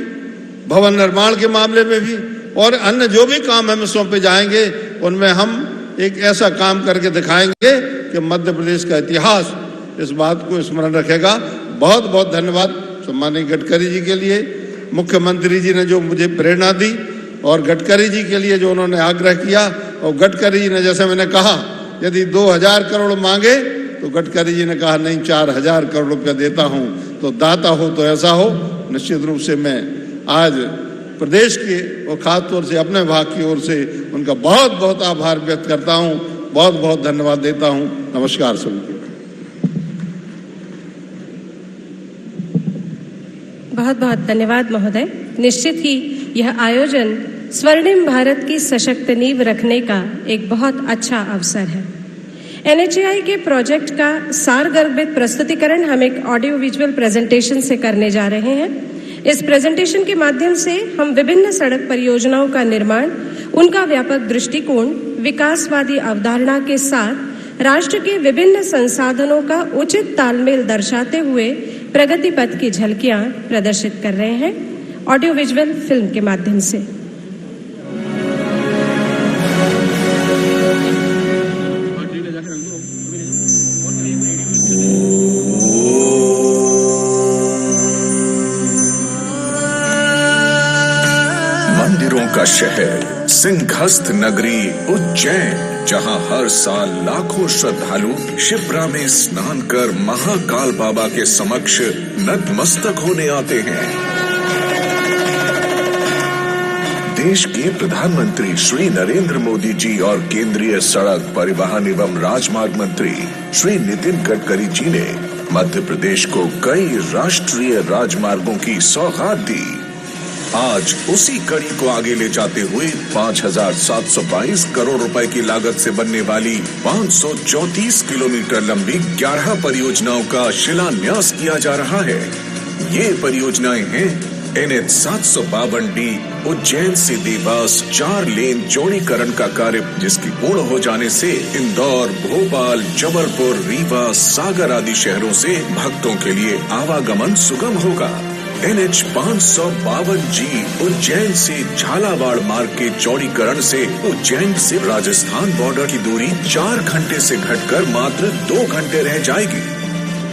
भवन निर्माण के मामले में भी, और अन्य जो भी काम हमें सौंपे जाएंगे उनमें हम एक ऐसा काम करके दिखाएंगे कि मध्य प्रदेश का इतिहास इस बात को स्मरण रखेगा। बहुत बहुत धन्यवाद सम्माननीय गडकरी जी के लिए, मुख्यमंत्री जी ने जो मुझे प्रेरणा दी, और गडकरी जी के लिए जो उन्होंने आग्रह किया। और गडकरी जी ने, जैसे मैंने कहा, यदि 2000 करोड़ मांगे तो गडकरी जी ने कहा नहीं, 4000 करोड़ रुपया देता हूं। तो दाता हो तो ऐसा हो। निश्चित रूप से मैं आज प्रदेश के और खासतौर से अपने विभाग की ओर से उनका बहुत बहुत आभार व्यक्त करता हूं, बहुत बहुत धन्यवाद देता हूं। नमस्कार सभी। बहुत बहुत धन्यवाद महोदय। निश्चित ही यह आयोजन स्वर्णिम भारत की सशक्त नींव रखने का एक बहुत अच्छा अवसर है। NHAI के प्रोजेक्ट का सारगर्भित प्रस्तुतिकरण हम एक ऑडियो विजुअल प्रेजेंटेशन से करने जा रहे हैं। इस प्रेजेंटेशन के माध्यम से हम विभिन्न सड़क परियोजनाओं का निर्माण, उनका व्यापक दृष्टिकोण, विकासवादी अवधारणा के साथ राष्ट्र के विभिन्न संसाधनों का उचित तालमेल दर्शाते हुए प्रगति पथ की झलकियां प्रदर्शित कर रहे हैं ऑडियो विजुअल फिल्म के माध्यम से। मंदिरों का शहर, सिंहस्थ नगरी उज्जैन, जहां हर साल लाखों श्रद्धालु शिप्रा में स्नान कर महाकाल बाबा के समक्ष नतमस्तक होने आते हैं। देश के प्रधानमंत्री श्री नरेंद्र मोदी जी और केंद्रीय सड़क परिवहन एवं राजमार्ग मंत्री श्री नितिन गडकरी जी ने मध्य प्रदेश को कई राष्ट्रीय राजमार्गों की सौगात दी। आज उसी कड़ी को आगे ले जाते हुए 5,722 करोड़ रुपए की लागत से बनने वाली 534 किलोमीटर लंबी 11 परियोजनाओं का शिलान्यास किया जा रहा है। ये परियोजनाएं हैं NH 752D उज्जैन से देवास 4 लेन चौड़ीकरण का कार्य, जिसकी पूर्ण हो जाने से इंदौर, भोपाल, जबलपुर, रीवा, सागर आदि शहरों से भक्तों के लिए आवागमन सुगम होगा। NH 552G उज्जैन से झालावाड़ मार्ग के चौड़ीकरण से उज्जैन से राजस्थान बॉर्डर की दूरी 4 घंटे से घटकर मात्र 2 घंटे रह जाएगी।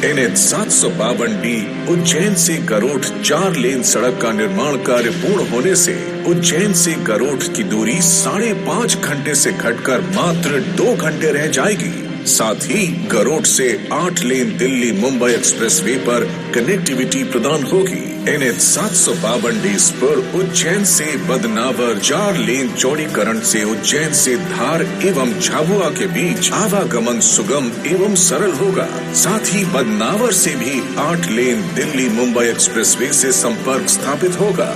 NH 752D उज्जैन से गरोठ 4 लेन सड़क का निर्माण कार्य पूर्ण होने से उज्जैन से गरोठ की दूरी 5.5 घंटे से घटकर मात्र 2 घंटे रह जाएगी। साथ ही गरोठ से 8 लेन दिल्ली मुंबई एक्सप्रेसवे पर कनेक्टिविटी प्रदान होगी। NH 752D पर उज्जैन से बदनावर 4 लेन चौड़ीकरण से उज्जैन से धार एवं झाबुआ के बीच आवागमन सुगम एवं सरल होगा। साथ ही बदनावर से भी 8 लेन दिल्ली मुंबई एक्सप्रेसवे से संपर्क स्थापित होगा।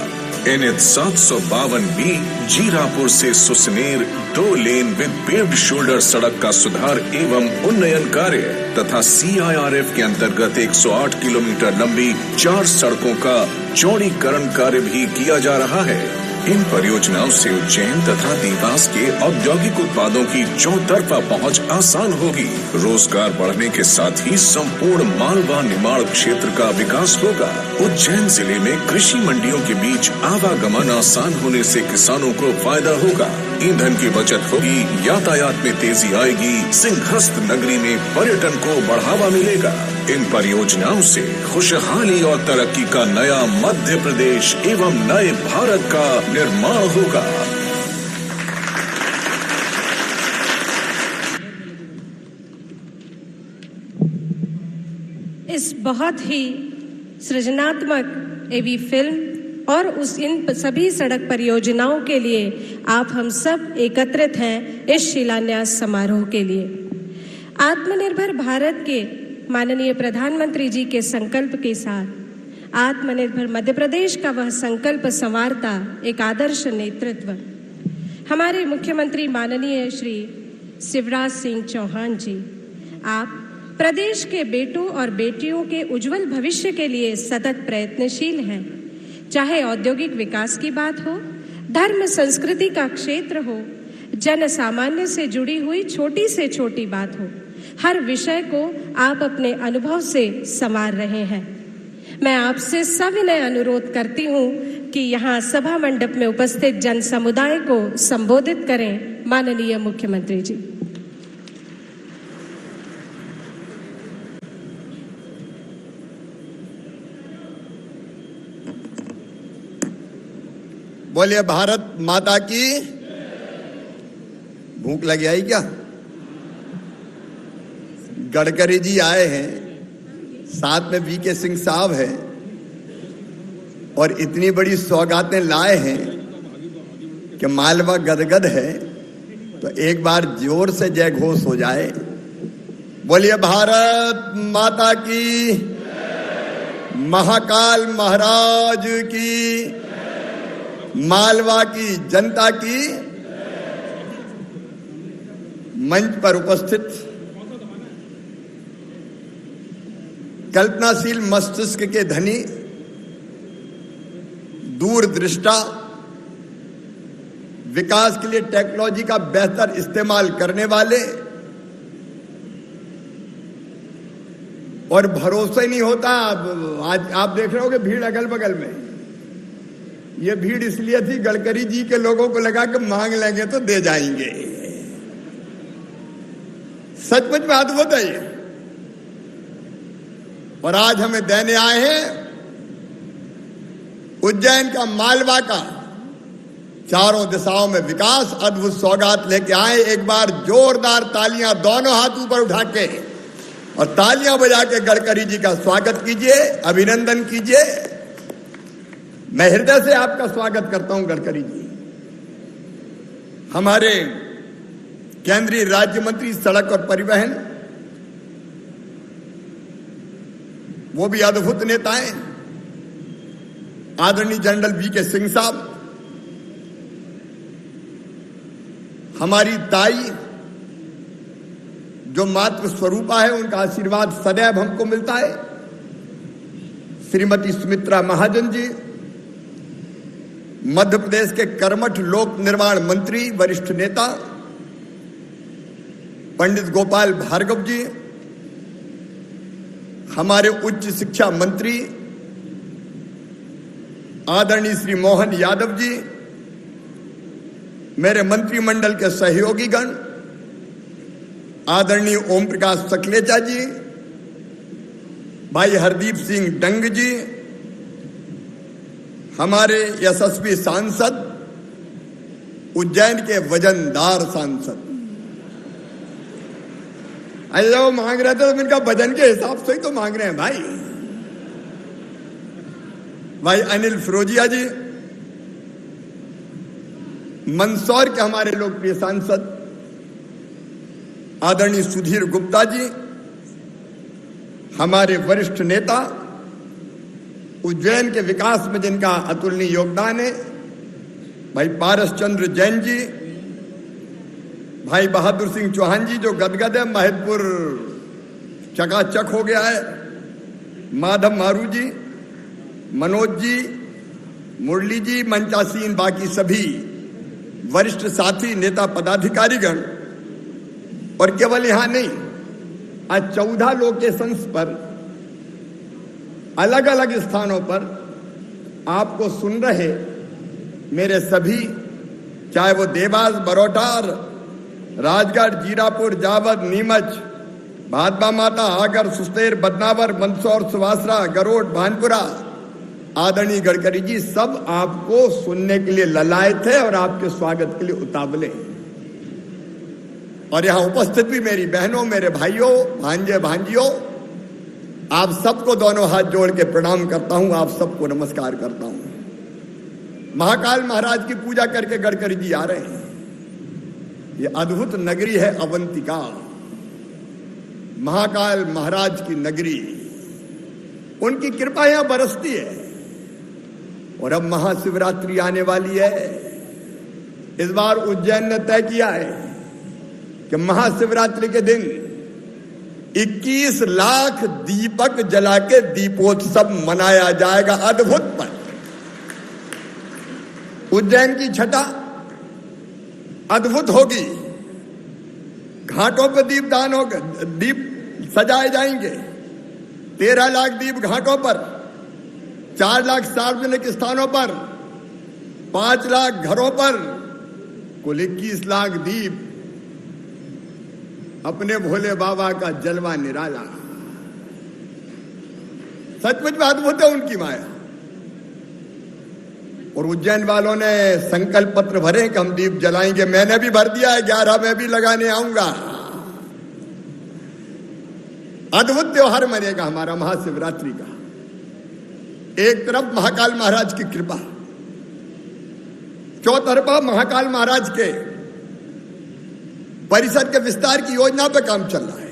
NH 752B जीरापुर से सुसनेर 2 लेन विद पेव्ड शोल्डर सड़क का सुधार एवं उन्नयन कार्य तथा CIRF के अंतर्गत 108 किलोमीटर लंबी 4 सड़कों का चौड़ीकरण कार्य भी किया जा रहा है। इन परियोजनाओं से उज्जैन तथा देवास के औद्योगिक उत्पादों की चौतरफा पहुंच आसान होगी। रोजगार बढ़ने के साथ ही संपूर्ण मालवा निमाड़ क्षेत्र का विकास होगा। उज्जैन जिले में कृषि मंडियों के बीच आवागमन आसान होने से किसानों को फायदा होगा। ईंधन की बचत होगी, यातायात में तेजी आएगी, सिंहस्थ नगरी में पर्यटन को बढ़ावा मिलेगा। इन परियोजनाओं से खुशहाली और तरक्की का नया मध्य प्रदेश एवं नए भारत का निर्माण होगा। इस बहुत ही सृजनात्मक एवी फिल्म और इन सभी सड़क परियोजनाओं के लिए आप हम सब एकत्रित हैं इस शिलान्यास समारोह के लिए। आत्मनिर्भर भारत के माननीय प्रधानमंत्री जी के संकल्प के साथ आत्मनिर्भर मध्य प्रदेश का वह संकल्प संवारता एक आदर्श नेतृत्व हमारे मुख्यमंत्री माननीय श्री शिवराज सिंह चौहान जी, आप प्रदेश के बेटों और बेटियों के उज्जवल भविष्य के लिए सतत प्रयत्नशील हैं। चाहे औद्योगिक विकास की बात हो, धर्म संस्कृति का क्षेत्र हो, जन सामान्य से जुड़ी हुई छोटी से छोटी बात हो, हर विषय को आप अपने अनुभव से संवार रहे हैं। मैं आपसे सविनय अनुरोध करती हूँ कि यहाँ सभा मंडप में उपस्थित जन समुदाय को संबोधित करें माननीय मुख्यमंत्री जी। बोलिए भारत माता की। भूख लगी आई क्या? गडकरी जी आए हैं, साथ में वीके सिंह साहब हैं और इतनी बड़ी सौगातें लाए हैं कि मालवा गदगद है। तो एक बार जोर से जय घोष हो जाए। बोलिए भारत माता की, महाकाल महाराज की, मालवा की जनता की। मंच पर उपस्थित कल्पनाशील मस्तिष्क के धनी, दूरदृष्टा, विकास के लिए टेक्नोलॉजी का बेहतर इस्तेमाल करने वाले और भरोसा ही नहीं होता। आज आप देख रहे हो कि भीड़ अगल बगल में, ये भीड़ इसलिए थी गडकरी जी के लोगों को लगा कि मांग लेंगे तो दे जाएंगे। सचमुच में अद्भुत है ये। और आज हमें देने आए हैं उज्जैन का, मालवा का चारों दिशाओं में विकास, अद्भुत सौगात लेके आए। एक बार जोरदार तालियां दोनों हाथ ऊपर उठा के और तालियां बजा के गडकरी जी का स्वागत कीजिए, अभिनंदन कीजिए। मैं हृदय से आपका स्वागत करता हूं गडकरी जी। हमारे केंद्रीय राज्य मंत्री सड़क और परिवहन, वो भी अद्भुत नेता हैं, आदरणीय जनरल वीके सिंह साहब। हमारी ताई जो मातृ स्वरूपा है, उनका आशीर्वाद सदैव हमको मिलता है। श्रीमती सुमित्रा महाजन जी, मध्य प्रदेश के कर्मठ लोक निर्माण मंत्री, वरिष्ठ नेता। पंडित गोपाल भार्गव जी, हमारे उच्च शिक्षा मंत्री आदरणीय श्री मोहन यादव जी, मेरे मंत्रिमंडल के सहयोगीगण आदरणीय ओम प्रकाश सकलेचा जी, भाई हरदीप सिंह डंग जी, हमारे यशस्वी सांसद, उज्जैन के वजनदार सांसद। अरे वो मांग रहे थे तो इनका वजन के हिसाब से ही तो मांग रहे हैं भाई अनिल फिरोजिया जी, मंदसौर के हमारे लोकप्रिय सांसद आदरणीय सुधीर गुप्ता जी, हमारे वरिष्ठ नेता, उज्जैन के विकास में जिनका अतुलनीय योगदान है, भाई पारस चंद्र जैन जी, भाई बहादुर सिंह चौहान जी जो गदगद है, महतपुर चकाचक हो गया है, माधव मारू जी, मनोज जी, मुरली जी, मंचासीन बाकी सभी वरिष्ठ साथी, नेता, पदाधिकारीगण, और केवल यहां नहीं, आज 14 लोकेशंस पर अलग अलग स्थानों पर आपको सुन रहे मेरे सभी, चाहे वो देवास, बरोटार, राजगढ़, जीरापुर, जावद, नीमच, भादबा माता, आगर, सुस्तेर, बदनावर, मंदसौर, सुवासरा, गरोड, भानपुरा, आदरणीय गडकरी जी सब आपको सुनने के लिए ललायत है और आपके स्वागत के लिए उतावले हैं। और यहां उपस्थित भी मेरी बहनों, मेरे भाइयों, भांजे, भांजियों, आप सबको दोनों हाथ जोड़ के प्रणाम करता हूं, आप सबको नमस्कार करता हूं। महाकाल महाराज की पूजा करके गडकरी जी आ रहे हैं। ये अद्भुत नगरी है अवंतिका, महाकाल महाराज की नगरी, उनकी कृपा यहां बरसती है। और अब महाशिवरात्रि आने वाली है। इस बार उज्जैन ने तय किया है कि महाशिवरात्रि के दिन 21 लाख दीपक जला के दीपोत्सव मनाया जाएगा। अद्भुत पर उज्जैन की छटा अद्भुत होगी। घाटों पर दीपदान होगा, दीप सजाए जाएंगे। 13 लाख दीप घाटों पर, 4 लाख सार्वजनिक स्थानों पर, 5 लाख घरों पर, कुल 21 लाख दीप। अपने भोले बाबा का जलवा निराला, सचमुच में अद्भुत है उनकी माया। और उज्जैन वालों ने संकल्प पत्र भरे कि हम दीप जलाएंगे। मैंने भी भर दिया है, 11 में भी लगाने आऊंगा। अद्भुत त्योहार मनेगा हमारा महाशिवरात्रि का। एक तरफ महाकाल महाराज की कृपा, चौतरफा महाकाल महाराज के परिसर के विस्तार की योजना पर काम चल रहा है।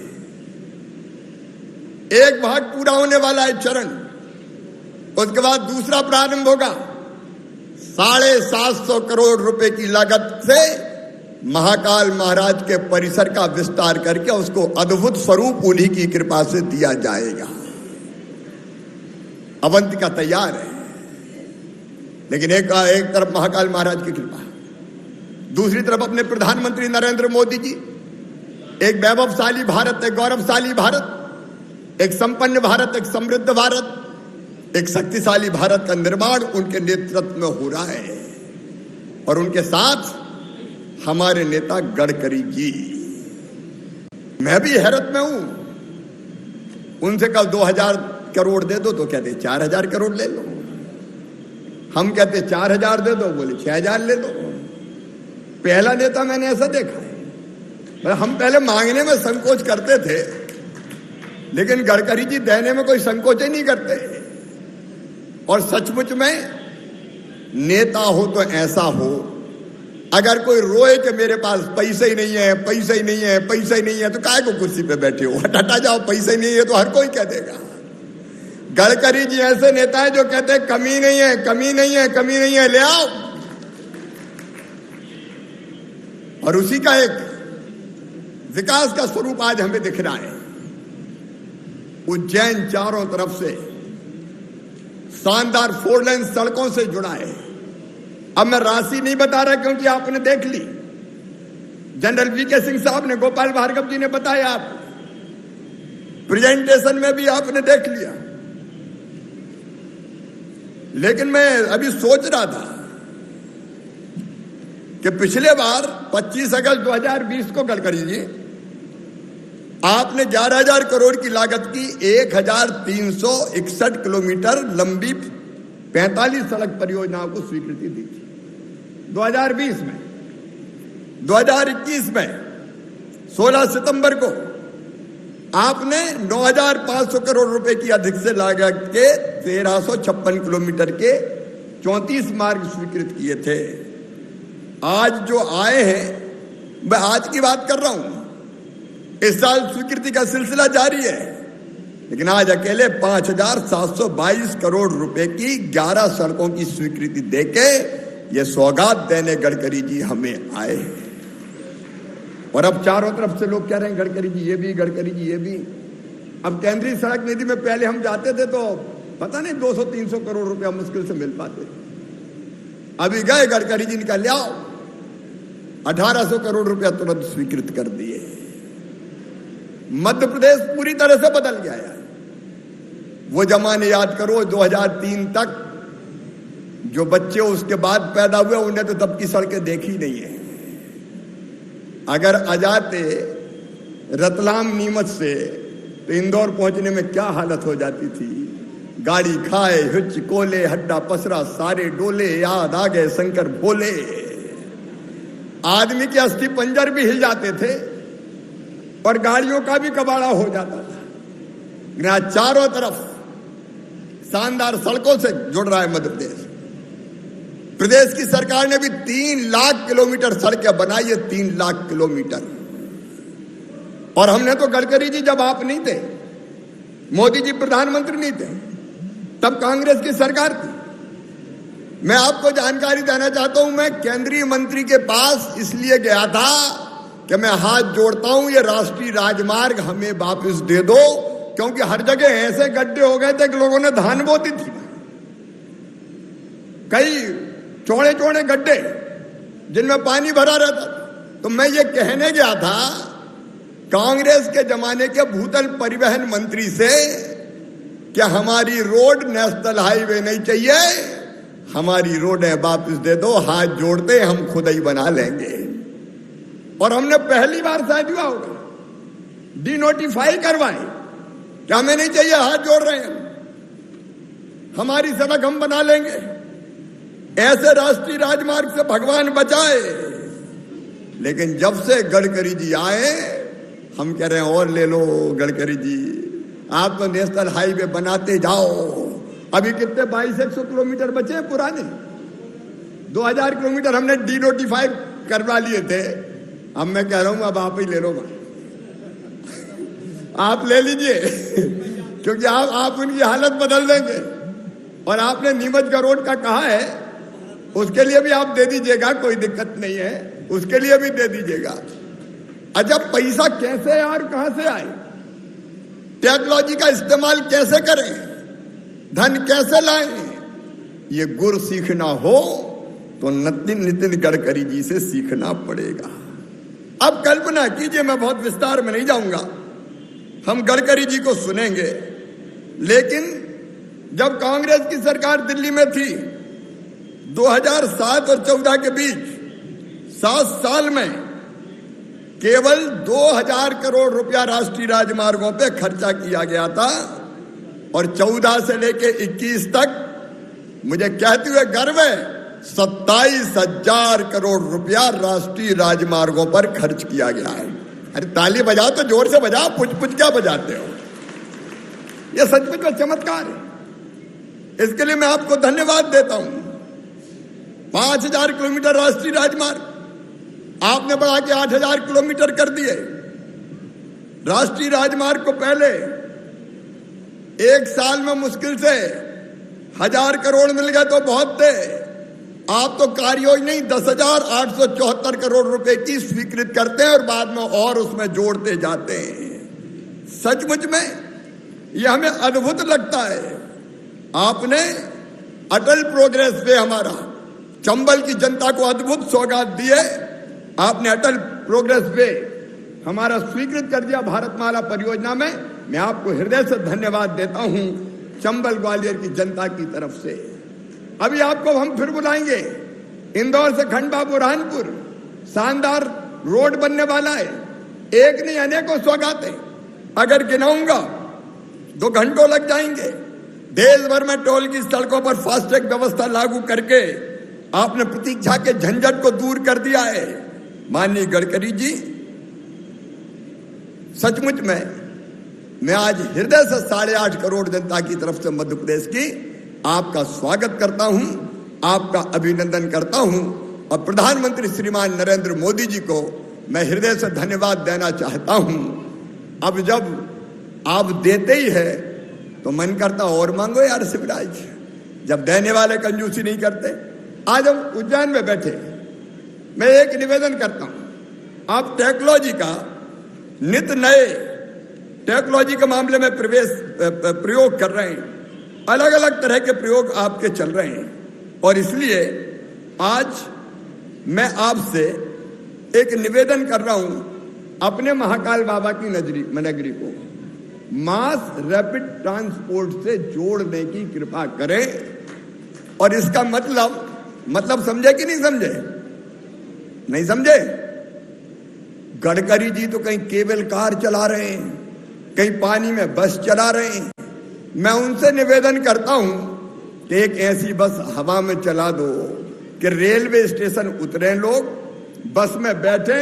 एक भाग पूरा होने वाला है चरण, उसके बाद दूसरा प्रारंभ होगा। 750 करोड़ रुपए की लागत से महाकाल महाराज के परिसर का विस्तार करके उसको अद्भुत स्वरूप उन्हीं की कृपा से दिया जाएगा। अवंतिका तैयार है, लेकिन एक तरफ महाकाल महाराज की कृपा, दूसरी तरफ अपने प्रधानमंत्री नरेंद्र मोदी जी, एक वैभवशाली भारत, एक गौरवशाली भारत, एक संपन्न भारत, एक समृद्ध भारत, एक शक्तिशाली भारत का निर्माण उनके नेतृत्व में हो रहा है। और उनके साथ हमारे नेता गडकरी जी। मैं भी हैरत में हूं। उनसे कल 2000 करोड़ दे दो तो कहते 4000 करोड़ ले लो। हम कहते 4000 दे दो, बोले 6000 ले लो। पहला नेता मैंने ऐसा देखा है। हम पहले मांगने में संकोच करते थे, लेकिन गडकरी जी देने में कोई संकोच ही नहीं करते। और सचमुच में नेता हो तो ऐसा हो, अगर कोई रोए कि मेरे पास पैसे ही नहीं है, पैसे ही नहीं है, पैसे ही नहीं है, तो काहे को कुर्सी पे बैठे हो, हटा जाओ, पैसे ही नहीं है तो हर कोई कह देगा। गडकरी जी ऐसे नेता है जो कहते हैं कमी नहीं है, कमी नहीं है, कमी नहीं है, ले आओ। और उसी का एक विकास का स्वरूप आज हमें दिख रहा है। उज्जैन चारों तरफ से शानदार 4 लेन सड़कों से जुड़ा है। अब मैं राशि नहीं बता रहा क्योंकि आपने देख ली, जनरल वीके सिंह साहब ने, गोपाल भार्गव जी ने बताया, आप प्रेजेंटेशन में भी आपने देख लिया। लेकिन मैं अभी सोच रहा था कि पिछले बार 25 अगस्त 2020 को गडकरी जी आपने 11,000 करोड़ की लागत की 1361 किलोमीटर लंबी 45 सड़क परियोजनाओं को स्वीकृति दी थी 2020 में। 2021 में 16 सितंबर को आपने 9,500 करोड़ रुपए की अधिक से लागत के 1356 किलोमीटर के 34 मार्ग स्वीकृत किए थे। आज जो आए हैं, मैं आज की बात कर रहा हूं। इस साल स्वीकृति का सिलसिला जारी है, लेकिन आज अकेले 5,722 करोड़ रुपए की 11 सड़कों की स्वीकृति देके ये सौगात देने गडकरी जी हमें आए हैं। और अब चारों तरफ से लोग कह रहे हैं गडकरी जी ये भी, गडकरी जी ये भी। अब केंद्रीय सड़क निधि में पहले हम जाते थे तो पता नहीं 200-300 करोड़ रुपया मुश्किल से मिल पाते, अभी गए गडकरी जी निकाल ले आओ, 1800 करोड़ रुपया तुरंत स्वीकृत कर दिए। मध्य प्रदेश पूरी तरह से बदल गया है। वो जमाने याद करो 2003 तक, जो बच्चे उसके बाद पैदा हुए उन्हें तो तब की सड़कें देखी नहीं है। अगर आ जाते रतलाम नीमच से तो इंदौर पहुंचने में क्या हालत हो जाती थी। गाड़ी खाए हिच कोले, हड्डा पसरा सारे डोले, याद आ गए शंकर भोले। आदमी के अस्थि पंजर भी हिल जाते थे और गाड़ियों का भी कबाड़ा हो जाता था। यहाँ चारों तरफ शानदार सड़कों से जुड़ रहा है मध्य प्रदेश। प्रदेश की सरकार ने भी 3 लाख किलोमीटर सड़कें बनाई है, 3 लाख किलोमीटर। और हमने तो गडकरी जी, जब आप नहीं थे, मोदी जी प्रधानमंत्री नहीं थे, तब कांग्रेस की सरकार थी। मैं आपको जानकारी देना चाहता हूं, मैं केंद्रीय मंत्री के पास इसलिए गया था कि मैं हाथ जोड़ता हूं, ये राष्ट्रीय राजमार्ग हमें वापस दे दो, क्योंकि हर जगह ऐसे गड्ढे हो गए थे कि लोगों ने धान बोती थी। कई चौड़े चौड़े गड्ढे जिनमें पानी भरा रहता था। तो मैं ये कहने गया था कांग्रेस के जमाने के भूतल परिवहन मंत्री से कि हमारी रोड नेशनल हाईवे नहीं चाहिए, हमारी रोडें वापस दे दो, हाथ जोड़ते हम खुद ही बना लेंगे। और हमने पहली बार शायद हुआ होगा डिनोटिफाई करवाए कि हमें नहीं चाहिए, हाथ जोड़ रहे हैं, हमारी सड़क हम बना लेंगे। ऐसे राष्ट्रीय राजमार्ग से भगवान बचाए। लेकिन जब से गडकरी जी आए, हम कह रहे हैं और ले लो गडकरी जी, आप तो नेशनल हाईवे बनाते जाओ। अभी कितने 2200 किलोमीटर बचे हैं पुराने, 2000 किलोमीटर हमने डिनोटिफाई करवा लिए थे। अब मैं कह रहा हूं अब आप ही ले लो, आप ले लीजिए, क्योंकि आप उनकी हालत बदल देंगे। और आपने नीमच का रोड का कहा है, उसके लिए भी आप दे दीजिएगा, कोई दिक्कत नहीं है, उसके लिए भी दे दीजिएगा। अच्छा, पैसा कैसे और कहां से आए, टेक्नोलॉजी का इस्तेमाल कैसे करें, धन कैसे लाएं, ये गुर सीखना हो तो नितिन गडकरी जी से सीखना पड़ेगा। अब कल्पना कीजिए, मैं बहुत विस्तार में नहीं जाऊंगा, हम गडकरी जी को सुनेंगे। लेकिन जब कांग्रेस की सरकार दिल्ली में थी 2007 और 14 के बीच 7 साल में केवल 2000 करोड़ रुपया राष्ट्रीय राजमार्गों पे खर्चा किया गया था। और 14 से लेके 21 तक मुझे कहते हुए गर्व है 27,000 करोड़ रुपया राष्ट्रीय राजमार्गों पर खर्च किया गया है। अरे ताली बजाओ तो जोर से बजाओ, पुछ क्या बजाते हो, ये सचमुच में चमत्कार है। इसके लिए मैं आपको धन्यवाद देता हूं। 5000 किलोमीटर राष्ट्रीय राजमार्ग आपने बढ़ा के 8000 किलोमीटर कर दिए। राष्ट्रीय राजमार्ग को पहले एक साल में मुश्किल से 1000 करोड़ मिल गए तो बहुत थे। आप तो कार्य योजना ही 10,874 करोड़ रुपए की स्वीकृत करते हैं और बाद में और उसमें जोड़ते जाते हैं। सचमुच में यह हमें अद्भुत लगता है। आपने अटल प्रोग्रेस वे हमारा चंबल की जनता को अद्भुत सौगात दिए। आपने अटल प्रोग्रेस वे हमारा स्वीकृत कर दिया भारतमाला परियोजना में। मैं आपको हृदय से धन्यवाद देता हूं चंबल ग्वालियर की जनता की तरफ से। अभी आपको हम फिर बुलाएंगे, इंदौर से खंडवा बुरहानपुर शानदार रोड बनने वाला है। एक नहीं अनेकों सौगातें, अगर गिनाऊंगा 2 घंटों लग जाएंगे। देश भर में टोल की सड़कों पर फास्टैग व्यवस्था लागू करके आपने प्रतीक्षा के झंझट को दूर कर दिया है। माननीय गडकरी जी, सचमुच में मैं आज हृदय से 8.5 करोड़ जनता की तरफ से मध्य प्रदेश की आपका स्वागत करता हूं, आपका अभिनंदन करता हूं। और प्रधानमंत्री श्रीमान नरेंद्र मोदी जी को मैं हृदय से धन्यवाद देना चाहता हूं। अब जब आप देते ही है तो मन करता और मांगो यार शिवराज, जब देने वाले कंजूसी नहीं करते। आज हम उज्जैन में बैठे, मैं एक निवेदन करता हूं, आप टेक्नोलॉजी का नित नए टेक्नोलॉजी के मामले में प्रयोग कर रहे हैं। अलग अलग तरह के प्रयोग आपके चल रहे हैं और इसलिए आज मैं आपसे एक निवेदन कर रहा हूं अपने महाकाल बाबा की नगरी को मास रैपिड ट्रांसपोर्ट से जोड़ने की कृपा करें। और इसका मतलब समझे कि नहीं समझे? नहीं समझे? गडकरी जी तो कहीं केबल कार चला रहे हैं, कहीं पानी में बस चला रहे हैं। मैं उनसे निवेदन करता हूं कि एक ऐसी बस हवा में चला दो कि रेलवे स्टेशन उतरे लोग, बस में बैठे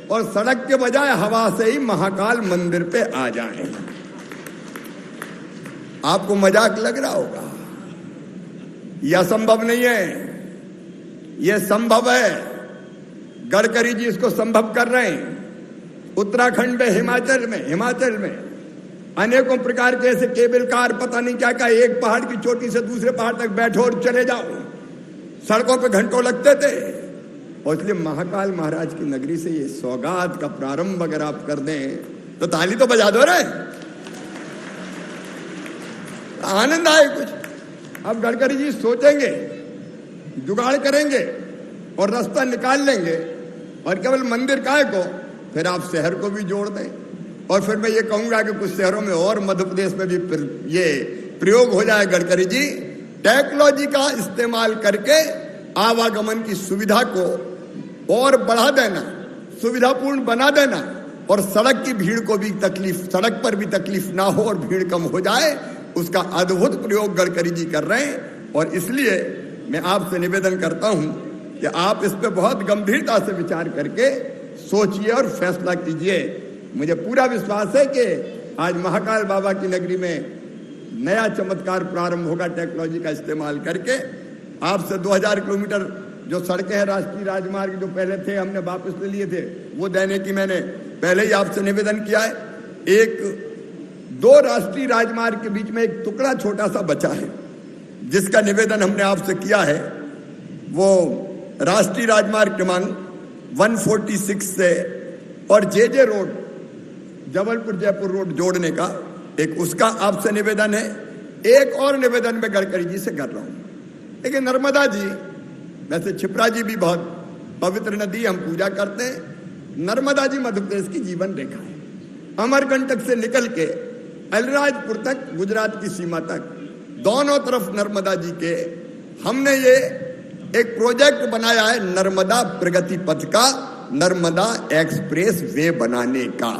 और सड़क के बजाय हवा से ही महाकाल मंदिर पे आ जाएं। आपको मजाक लग रहा होगा, यह संभव नहीं है, यह संभव है। गडकरी जी इसको संभव कर रहे हैं। उत्तराखंड में, हिमाचल में अनेकों प्रकार के ऐसे केबल कार, पता नहीं क्या क्या, एक पहाड़ की चोटी से दूसरे पहाड़ तक बैठो और चले जाओ। सड़कों पे घंटों लगते थे। और इसलिए महाकाल महाराज की नगरी से ये सौगात का प्रारंभ अगर आप कर दें तो ताली तो बजा दो रे, आनंद आए कुछ। अब गडकरी जी सोचेंगे, जुगाड़ करेंगे और रास्ता निकाल लेंगे। और केवल मंदिर काय को, फिर आप शहर को भी जोड़ दें। और फिर मैं ये कहूंगा कि कुछ शहरों में और मध्य प्रदेश में भी ये प्रयोग हो जाए। गडकरी जी, टेक्नोलॉजी का इस्तेमाल करके आवागमन की सुविधा को और बढ़ा देना, सुविधापूर्ण बना देना, और सड़क की भीड़ को भी सड़क पर भी तकलीफ ना हो और भीड़ कम हो जाए, उसका अद्भुत प्रयोग गडकरी जी कर रहे हैं। और इसलिए मैं आपसे निवेदन करता हूं कि आप इस पे बहुत गंभीरता से विचार करके सोचिए और फैसला कीजिए। मुझे पूरा विश्वास है कि आज महाकाल बाबा की नगरी में नया चमत्कार प्रारंभ होगा टेक्नोलॉजी का इस्तेमाल करके। आपसे 2000 किलोमीटर जो सड़कें हैं, राष्ट्रीय राजमार्ग जो पहले थे, हमने वापस ले लिए थे, वो देने की मैंने पहले ही आपसे निवेदन किया है। दो राष्ट्रीय राजमार्ग के बीच में एक टुकड़ा छोटा सा बचा है, जिसका निवेदन हमने आपसे किया है। वो राष्ट्रीय राजमार्ग क्रमांक 146 से और जे रोड, जबलपुर जयपुर रोड जोड़ने का एक उसका आपसे निवेदन है। एक और निवेदन मैं गडकरी जी से कर रहा हूं। देखिए, नर्मदा जी, वैसे क्षिप्रा जी भी बहुत पवित्र नदी, हम पूजा करते हैं। नर्मदा जी मध्य प्रदेश की जीवन रेखा है। अमरकंटक से निकल के अलीराजपुर तक, गुजरात की सीमा तक, दोनों तरफ नर्मदा जी के हमने ये एक प्रोजेक्ट बनाया है नर्मदा प्रगति पथ का, नर्मदा एक्सप्रेस वे बनाने का।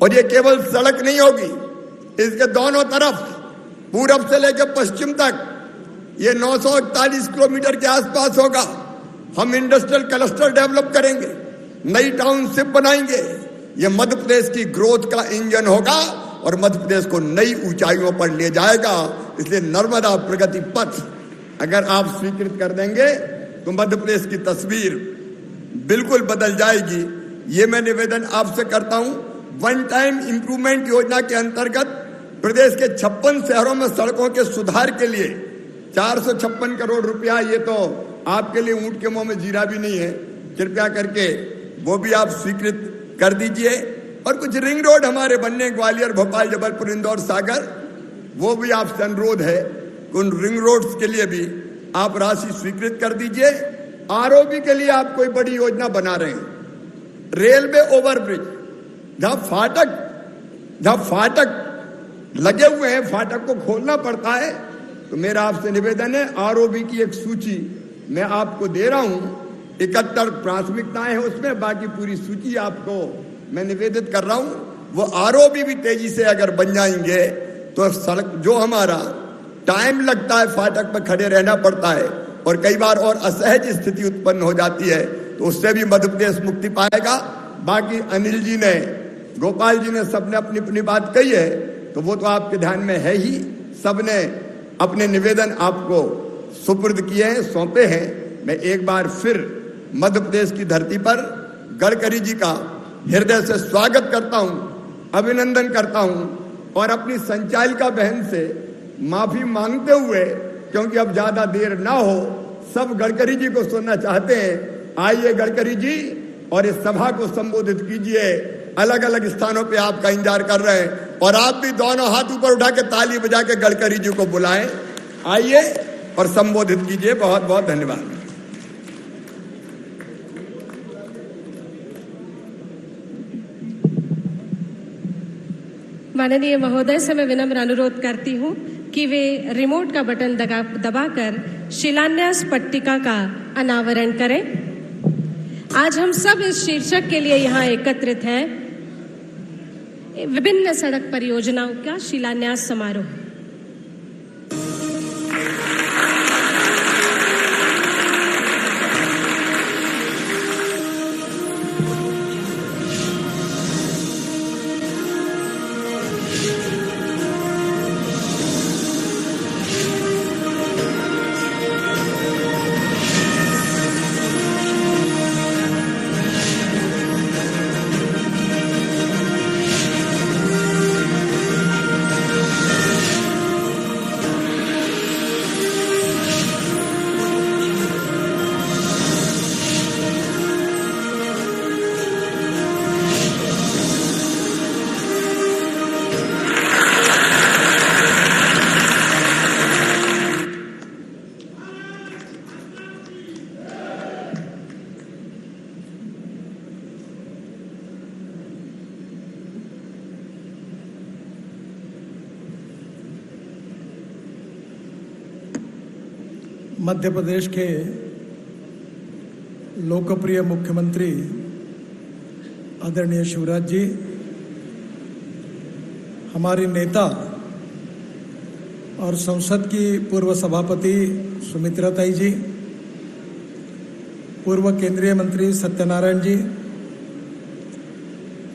और ये केवल सड़क नहीं होगी, इसके दोनों तरफ पूरब से लेकर पश्चिम तक ये 941 किलोमीटर के आसपास होगा। हम इंडस्ट्रियल क्लस्टर डेवलप करेंगे, नई टाउनशिप बनाएंगे। ये मध्य प्रदेश की ग्रोथ का इंजन होगा और मध्य प्रदेश को नई ऊंचाइयों पर ले जाएगा। इसलिए नर्मदा प्रगति पथ अगर आप स्वीकृत कर देंगे तो मध्य प्रदेश की तस्वीर बिल्कुल बदल जाएगी। ये मैं निवेदन आपसे करता हूं। वन टाइम इंप्रूवमेंट योजना के अंतर्गत प्रदेश के 56 शहरों में सड़कों के सुधार के लिए 456 करोड़ रुपया, ये तो आपके लिए ऊंट के मुंह में जीरा भी नहीं है, कृपया करके वो भी आप स्वीकृत कर दीजिए। और कुछ रिंग रोड हमारे बनने, ग्वालियर, भोपाल, जबलपुर, इंदौर, सागर, वो भी आपसे अनुरोध है, उन रिंग रोड्स के लिए भी आप राशि स्वीकृत कर दीजिए। आरओबी के लिए आप कोई बड़ी योजना बना रहे हैं, रेलवे ओवरब्रिज, जहां फाटक लगे हुए हैं, फाटक को खोलना पड़ता है, तो मेरा आपसे निवेदन है, आरओबी की एक सूची मैं आपको दे रहा हूं। 71 प्राथमिकताएं हैं उसमें, बाकी पूरी सूची आपको मैं निवेदित कर रहा हूं। वो आरओबी भी तेजी से अगर बन जाएंगे तो सड़क, जो हमारा टाइम लगता है, फाटक पर खड़े रहना पड़ता है और कई बार और असहज स्थिति उत्पन्न हो जाती है, तो उससे भी मध्य प्रदेश मुक्ति पाएगा। बाकी अनिल जी ने, गोपाल जी ने, सबने अपनी अपनी बात कही है, तो वो तो आपके ध्यान में है ही। सबने अपने निवेदन आपको सुपुर्द किए हैं, सौंपे हैं। मैं एक बार फिर मध्य प्रदेश की धरती पर गडकरी जी का हृदय से स्वागत करता हूं, अभिनंदन करता हूं और अपनी संचालिका बहन से माफी मांगते हुए, क्योंकि अब ज्यादा देर ना हो, सब गडकरी जी को सुनना चाहते हैं। आइए गडकरी जी और इस सभा को संबोधित कीजिए। अलग अलग स्थानों पे आपका इंतजार कर रहे हैं और आप भी दोनों हाथ ऊपर उठा के ताली बजा के गडकरी जी को बुलाएं। आइए और संबोधित कीजिए। बहुत बहुत धन्यवाद। माननीय महोदय से मैं विनम्र अनुरोध करती हूं कि वे रिमोट का बटन दबाकर शिलान्यास पट्टिका का अनावरण करें। आज हम सब इस शीर्षक के लिए यहाँ एकत्रित हैं, विभिन्न सड़क परियोजनाओं का शिलान्यास समारोह। मध्य प्रदेश के लोकप्रिय मुख्यमंत्री आदरणीय शिवराज जी, हमारी नेता और संसद की पूर्व सभापति सुमित्राताई जी, पूर्व केंद्रीय मंत्री सत्यनारायण जी,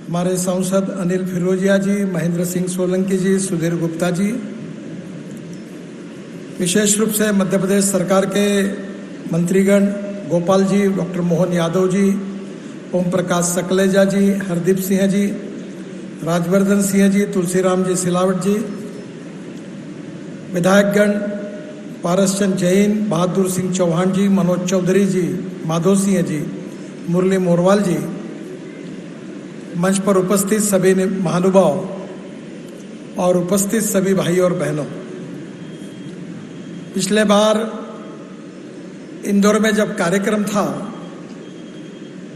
हमारे सांसद अनिल फिरोजिया जी, महेंद्र सिंह सोलंकी जी, सुधीर गुप्ता जी, विशेष रूप से मध्य प्रदेश सरकार के मंत्रीगण गोपाल जी, डॉक्टर मोहन यादव जी, ओम प्रकाश सकलेजा जी, हरदीप सिंह जी, राजवर्धन सिंह जी, तुलसीराम जी सिलावट जी, विधायकगण पारस चंद जैन, बहादुर सिंह चौहान जी, मनोज चौधरी जी, माधव सिंह जी, मुरली मोरवाल जी, मंच पर उपस्थित सभी महानुभाव और उपस्थित सभी भाई और बहनों, पिछले बार इंदौर में जब कार्यक्रम था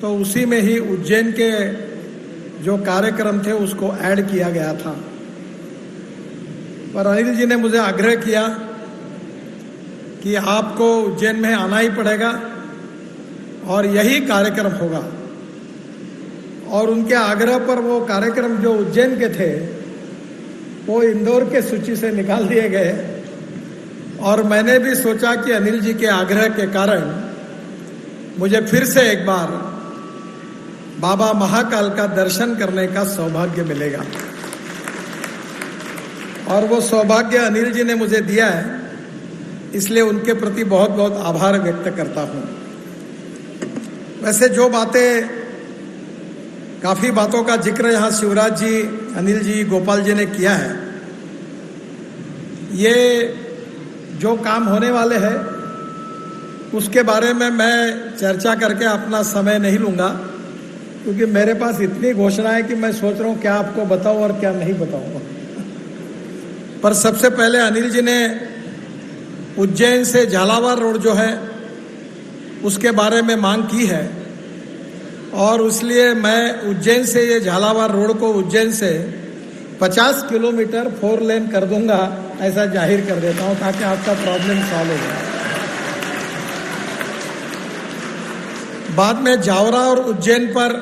तो उसी में ही उज्जैन के जो कार्यक्रम थे उसको ऐड किया गया था, पर अनिल जी ने मुझे आग्रह किया कि आपको उज्जैन में आना ही पड़ेगा और यही कार्यक्रम होगा, और उनके आग्रह पर वो कार्यक्रम जो उज्जैन के थे वो इंदौर के सूची से निकाल दिए गए, और मैंने भी सोचा कि अनिल जी के आग्रह के कारण मुझे फिर से एक बार बाबा महाकाल का दर्शन करने का सौभाग्य मिलेगा, और वो सौभाग्य अनिल जी ने मुझे दिया है, इसलिए उनके प्रति बहुत बहुत आभार व्यक्त करता हूं। वैसे जो बातें, काफी बातों का जिक्र यहाँ शिवराज जी, अनिल जी, गोपाल जी ने किया है, ये जो काम होने वाले हैं उसके बारे में मैं चर्चा करके अपना समय नहीं लूंगा, क्योंकि मेरे पास इतनी घोषणा है कि मैं सोच रहा हूं क्या आपको बताऊं और क्या नहीं बताऊंगा। पर सबसे पहले अनिल जी ने उज्जैन से झालावाड़ रोड जो है उसके बारे में मांग की है, और इसलिए मैं उज्जैन से ये झालावाड़ रोड को उज्जैन से 50 किलोमीटर 4 लेन कर दूंगा, ऐसा जाहिर कर देता हूं ताकि आपका प्रॉब्लम सॉल्व हो जाए। बाद में जावरा और उज्जैन पर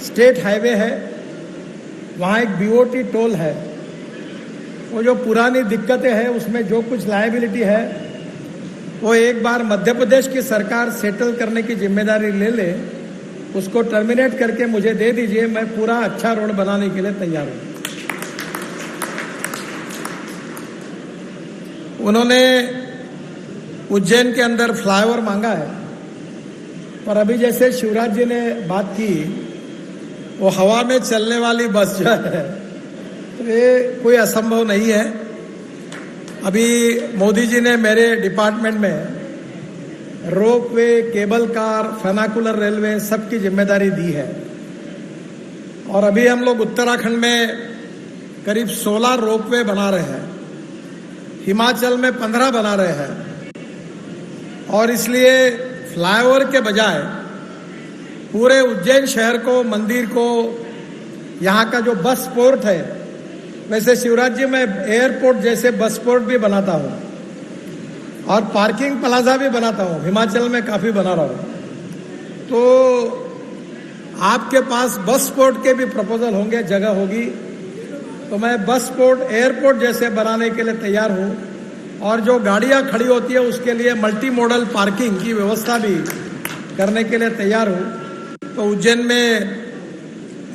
स्टेट हाईवे है, वहाँ एक बीओटी टोल है, वो जो पुरानी दिक्कतें हैं उसमें जो कुछ लायबिलिटी है वो एक बार मध्य प्रदेश की सरकार सेटल करने की जिम्मेदारी ले ले, उसको टर्मिनेट करके मुझे दे दीजिए, मैं पूरा अच्छा रोड बनाने के लिए तैयार हूँ। उन्होंने उज्जैन के अंदर फ्लाईओवर मांगा है, पर अभी जैसे शिवराज जी ने बात की, वो हवा में चलने वाली बस जो है तो ये कोई असंभव नहीं है। अभी मोदी जी ने मेरे डिपार्टमेंट में रोपवे, केबल कार, फर्नाकुलर रेलवे सबकी जिम्मेदारी दी है, और अभी हम लोग उत्तराखंड में करीब 16 रोपवे बना रहे हैं, हिमाचल में 15 बना रहे हैं, और इसलिए फ्लाईओवर के बजाय पूरे उज्जैन शहर को, मंदिर को, यहाँ का जो बस पोर्ट है वैसे शिवराज जी, मैं एयरपोर्ट जैसे बस पोर्ट भी बनाता हूँ और पार्किंग प्लाजा भी बनाता हूँ, हिमाचल में काफी बना रहा हूँ। तो आपके पास बस पोर्ट के भी प्रपोजल होंगे, जगह होगी, तो मैं बस पोर्ट एयरपोर्ट जैसे बनाने के लिए तैयार हूँ। और जो गाड़ियाँ खड़ी होती है उसके लिए मल्टी मॉडल पार्किंग की व्यवस्था भी करने के लिए तैयार हूँ। तो उज्जैन में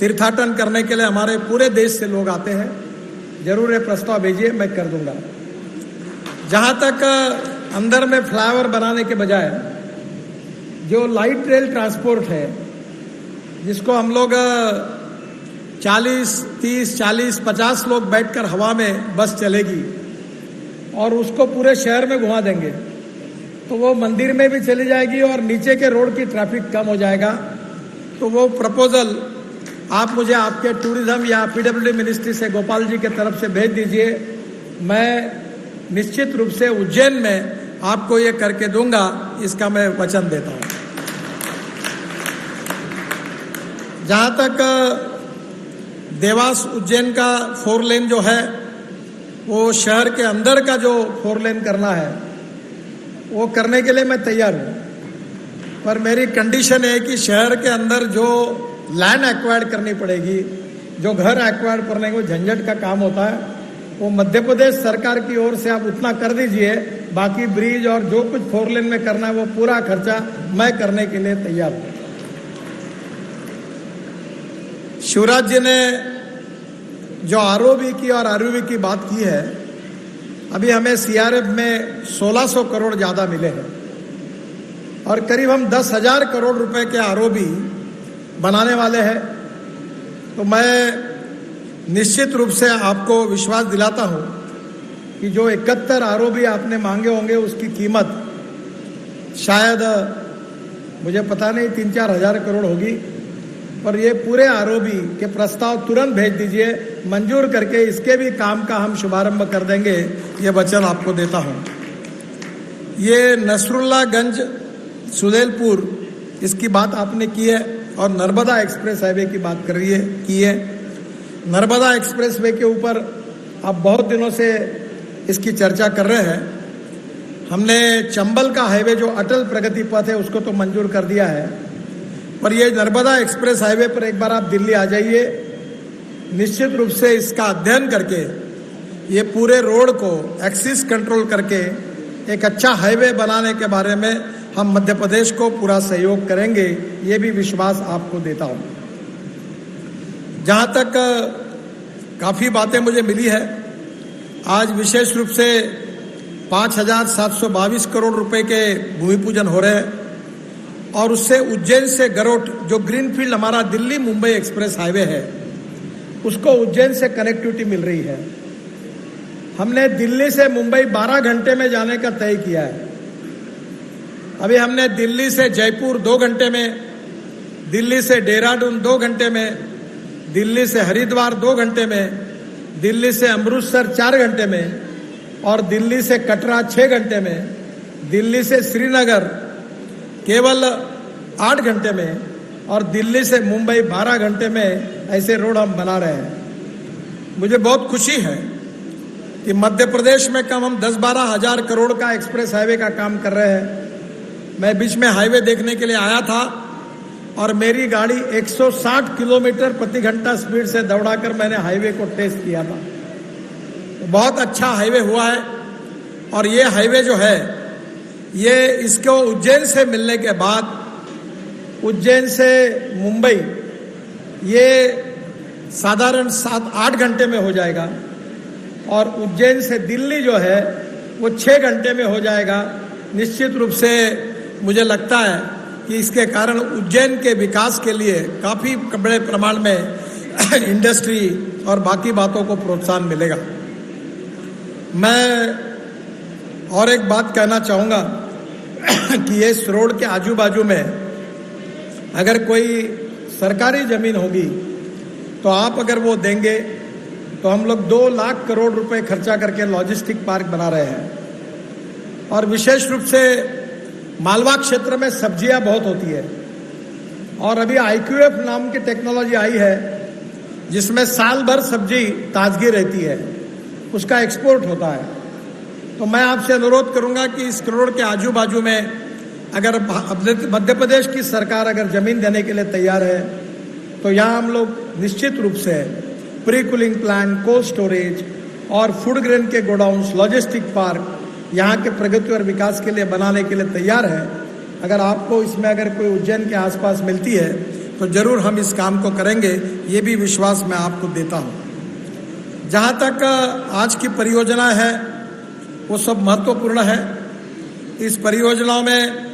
तीर्थाटन करने के लिए हमारे पूरे देश से लोग आते हैं, जरूर ये प्रस्ताव भेजिए, मैं कर दूंगा। जहाँ तक अंदर में फ्लाईओवर बनाने के बजाय जो लाइट रेल ट्रांसपोर्ट है, जिसको हम लोग 40, 30, 40, 50 लोग बैठकर हवा में बस चलेगी और उसको पूरे शहर में घुमा देंगे, तो वो मंदिर में भी चली जाएगी और नीचे के रोड की ट्रैफिक कम हो जाएगा। तो वो प्रपोजल आप मुझे आपके टूरिज्म या पीडब्ल्यूडी मिनिस्ट्री से गोपाल जी के तरफ से भेज दीजिए। मैं निश्चित रूप से उज्जैन में आपको ये करके दूंगा, इसका मैं वचन देता हूँ। जहाँ तक देवास उज्जैन का 4 लेन जो है, वो शहर के अंदर का जो 4 लेन करना है, वो करने के लिए मैं तैयार हूँ, पर मेरी कंडीशन है कि शहर के अंदर जो लैंड एक्वायर्ड करनी पड़ेगी, जो घर एक्वायर्ड करने को झंझट का काम होता है, वो मध्य प्रदेश सरकार की ओर से आप उतना कर दीजिए। बाकी ब्रिज और जो कुछ 4 लेन में करना है वो पूरा खर्चा मैं करने के लिए तैयार हूँ। शिवराज जी ने जो आरओबी की और आरयूबी की बात की है, अभी हमें सीआरएफ में 1600 करोड़ ज्यादा मिले हैं और करीब हम 10,000 करोड़ रुपए के आरओबी बनाने वाले हैं। तो मैं निश्चित रूप से आपको विश्वास दिलाता हूं कि जो 71 आरओबी आपने मांगे होंगे उसकी कीमत शायद मुझे पता नहीं 3-4 हजार करोड़ होगी, पर ये पूरे आरओबी के प्रस्ताव तुरंत भेज दीजिए, मंजूर करके इसके भी काम का हम शुभारंभ कर देंगे, ये वचन आपको देता हूं। ये नसरुल्लागंज सुदेलपुर, इसकी बात आपने की है और नर्मदा एक्सप्रेस हाईवे की बात की है। नर्मदा एक्सप्रेस वे के ऊपर आप बहुत दिनों से इसकी चर्चा कर रहे हैं। हमने चंबल का हाईवे जो अटल प्रगति पथ है उसको तो मंजूर कर दिया है, पर ये नर्मदा एक्सप्रेस हाईवे पर एक बार आप दिल्ली आ जाइए, निश्चित रूप से इसका अध्ययन करके ये पूरे रोड को एक्सिस कंट्रोल करके एक अच्छा हाईवे बनाने के बारे में हम मध्य प्रदेश को पूरा सहयोग करेंगे, ये भी विश्वास आपको देता हूँ। जहाँ तक काफ़ी बातें मुझे मिली है, आज विशेष रूप से 5,722 करोड़ रुपए के भूमि पूजन हो रहे हैं और उससे उज्जैन से गरोट जो ग्रीनफील्ड हमारा दिल्ली मुंबई एक्सप्रेस हाईवे है, उसको उज्जैन से कनेक्टिविटी मिल रही है। हमने दिल्ली से मुंबई 12 घंटे में जाने का तय किया है। अभी हमने दिल्ली से जयपुर 2 घंटे में, दिल्ली से देहरादून 2 घंटे में, दिल्ली से हरिद्वार 2 घंटे में, दिल्ली से अमृतसर 4 घंटे में और दिल्ली से कटरा 6 घंटे में, दिल्ली से श्रीनगर केवल 8 घंटे में और दिल्ली से मुंबई 12 घंटे में, ऐसे रोड हम बना रहे हैं। मुझे बहुत खुशी है कि मध्य प्रदेश में कम हम 10-12 हजार करोड़ का एक्सप्रेस हाईवे का काम कर रहे हैं। मैं बीच में हाईवे देखने के लिए आया था और मेरी गाड़ी 160 किलोमीटर प्रति घंटा स्पीड से दौड़ाकर मैंने हाईवे को टेस्ट किया था। बहुत अच्छा हाईवे हुआ है और ये हाईवे जो है, ये इसको उज्जैन से मिलने के बाद उज्जैन से मुंबई ये साधारण 7-8 घंटे में हो जाएगा और उज्जैन से दिल्ली जो है वो 6 घंटे में हो जाएगा। निश्चित रूप से मुझे लगता है कि इसके कारण उज्जैन के विकास के लिए काफ़ी बड़े प्रमाण में इंडस्ट्री और बाकी बातों को प्रोत्साहन मिलेगा। मैं और एक बात कहना चाहूँगा कि इस रोड के आजू बाजू में अगर कोई सरकारी ज़मीन होगी तो आप अगर वो देंगे तो हम लोग 2 लाख करोड़ रुपए खर्चा करके लॉजिस्टिक पार्क बना रहे हैं। और विशेष रूप से मालवा क्षेत्र में सब्जियां बहुत होती है और अभी IQF नाम की टेक्नोलॉजी आई है जिसमें साल भर सब्जी ताजगी रहती है, उसका एक्सपोर्ट होता है। तो मैं आपसे अनुरोध करूंगा कि इस करोड़ के आजू बाजू में अगर मध्य प्रदेश की सरकार अगर जमीन देने के लिए तैयार है तो यहाँ हम लोग निश्चित रूप से pre cooling plant, cold storage और फूड ग्रेन के गोडाउन्स, लॉजिस्टिक पार्क यहाँ के प्रगति और विकास के लिए बनाने के लिए तैयार है। अगर आपको इसमें अगर कोई उज्जैन के आसपास मिलती है तो जरूर हम इस काम को करेंगे, ये भी विश्वास मैं आपको देता हूँ। जहाँ तक आज की परियोजना है वो सब महत्वपूर्ण है। इस परियोजनाओं में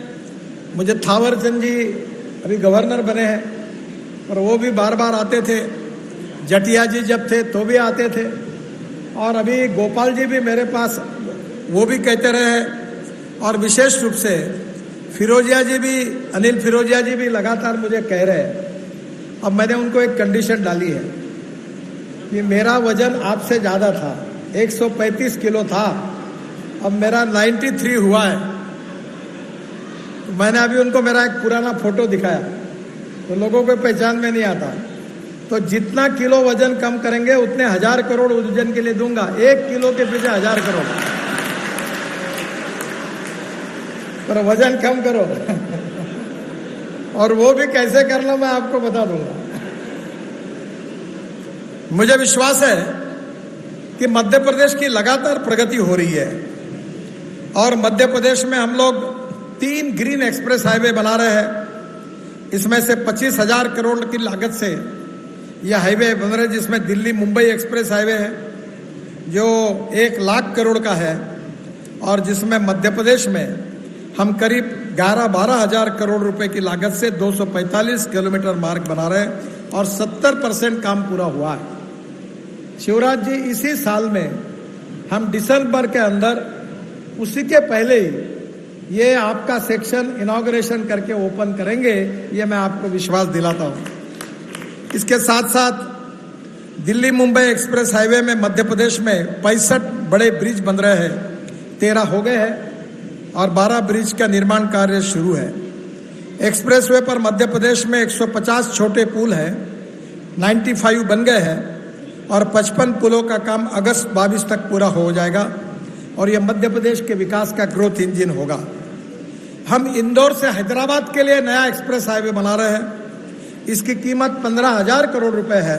मुझे थावर चंद जी अभी गवर्नर बने हैं, और वो भी बार बार आते थे। जटिया जी जब थे तो भी आते थे, और अभी गोपाल जी भी मेरे पास वो भी कहते रहे, और विशेष रूप से फिरोजिया जी भी, अनिल फिरोजिया जी भी लगातार मुझे कह रहे हैं। अब मैंने उनको एक कंडीशन डाली है कि मेरा वजन आपसे ज़्यादा था, 135 किलो था, अब मेरा 93 हुआ है। तो मैंने अभी उनको मेरा एक पुराना फोटो दिखाया तो लोगों को पहचान में नहीं आता। तो जितना किलो वजन कम करेंगे उतने 1000 करोड़ उज्जैन के लिए दूंगा। 1 किलो के पीछे 1000 करोड़, पर वजन कम करो और वो भी कैसे करना मैं आपको बता दूंगा। मुझे विश्वास है कि मध्य प्रदेश की लगातार प्रगति हो रही है, और मध्य प्रदेश में हम लोग 3 ग्रीन एक्सप्रेस हाईवे बना रहे हैं। इसमें से 25,000 करोड़ की लागत से यह हाईवे बन रहे, जिसमें दिल्ली मुंबई एक्सप्रेस हाईवे है जो 1 लाख करोड़ का है, और जिसमें मध्य प्रदेश में हम करीब 11-12 हजार करोड़ रुपए की लागत से 245 किलोमीटर मार्ग बना रहे हैं, और 70% काम पूरा हुआ है। शिवराज जी, इसी साल में हम दिसंबर के अंदर, उसी के पहले ही ये आपका सेक्शन इनॉग्रेशन करके ओपन करेंगे, ये मैं आपको विश्वास दिलाता हूँ। इसके साथ साथ दिल्ली मुंबई एक्सप्रेस हाईवे में मध्य प्रदेश में 65 बड़े ब्रिज बन रहे हैं, 13 हो गए हैं और 12 ब्रिज का निर्माण कार्य शुरू है। एक्सप्रेसवे पर मध्य प्रदेश में 150 छोटे पुल हैं, 95 बन गए हैं, और 55 पुलों का काम अगस्त 22 तक पूरा हो जाएगा, और यह मध्य प्रदेश के विकास का ग्रोथ इंजन होगा। हम इंदौर से हैदराबाद के लिए नया एक्सप्रेस हाईवे बना रहे हैं। इसकी कीमत 15,000 करोड़ रुपए है,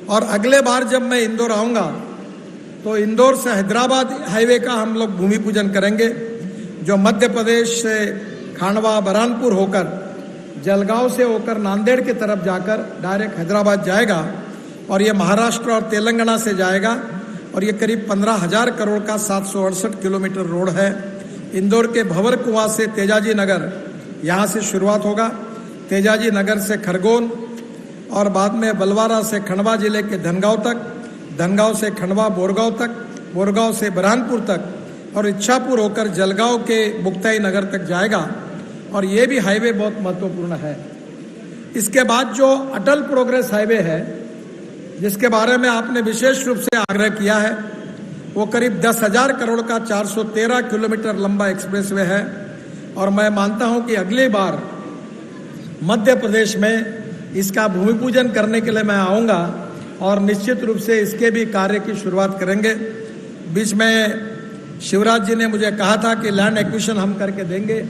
और अगले बार जब मैं इंदौर आऊँगा तो इंदौर से हैदराबाद हाईवे का हम लोग भूमि पूजन करेंगे, जो मध्य प्रदेश से खांडवा, बरहानपुर होकर, जलगांव से होकर नांदेड़ की तरफ जाकर डायरेक्ट हैदराबाद जाएगा, और ये महाराष्ट्र और तेलंगाना से जाएगा, और ये करीब 15,000 करोड़ का 768 किलोमीटर रोड है। इंदौर के भंवर कुआं से तेजाजी नगर, यहाँ से शुरुआत होगा, तेजाजी नगर से खरगोन, और बाद में बलवारा से खंडवा जिले के धनगांव तक, धनगांव से खंडवा बोरगांव तक, बोरगांव से बरहानपुर तक, और इच्छापुर होकर जलगांव के मुक्ताई नगर तक जाएगा, और ये भी हाईवे बहुत महत्वपूर्ण है। इसके बाद जो अटल प्रोग्रेस हाईवे है, जिसके बारे में आपने विशेष रूप से आग्रह किया है, वो करीब 10,000 करोड़ का 413 किलोमीटर लंबा एक्सप्रेसवे है, और मैं मानता हूं कि अगली बार मध्य प्रदेश में इसका भूमि पूजन करने के लिए मैं आऊँगा, और निश्चित रूप से इसके भी कार्य की शुरुआत करेंगे। बीच में शिवराज जी ने मुझे कहा था कि लैंड एक्विजिशन हम करके देंगे,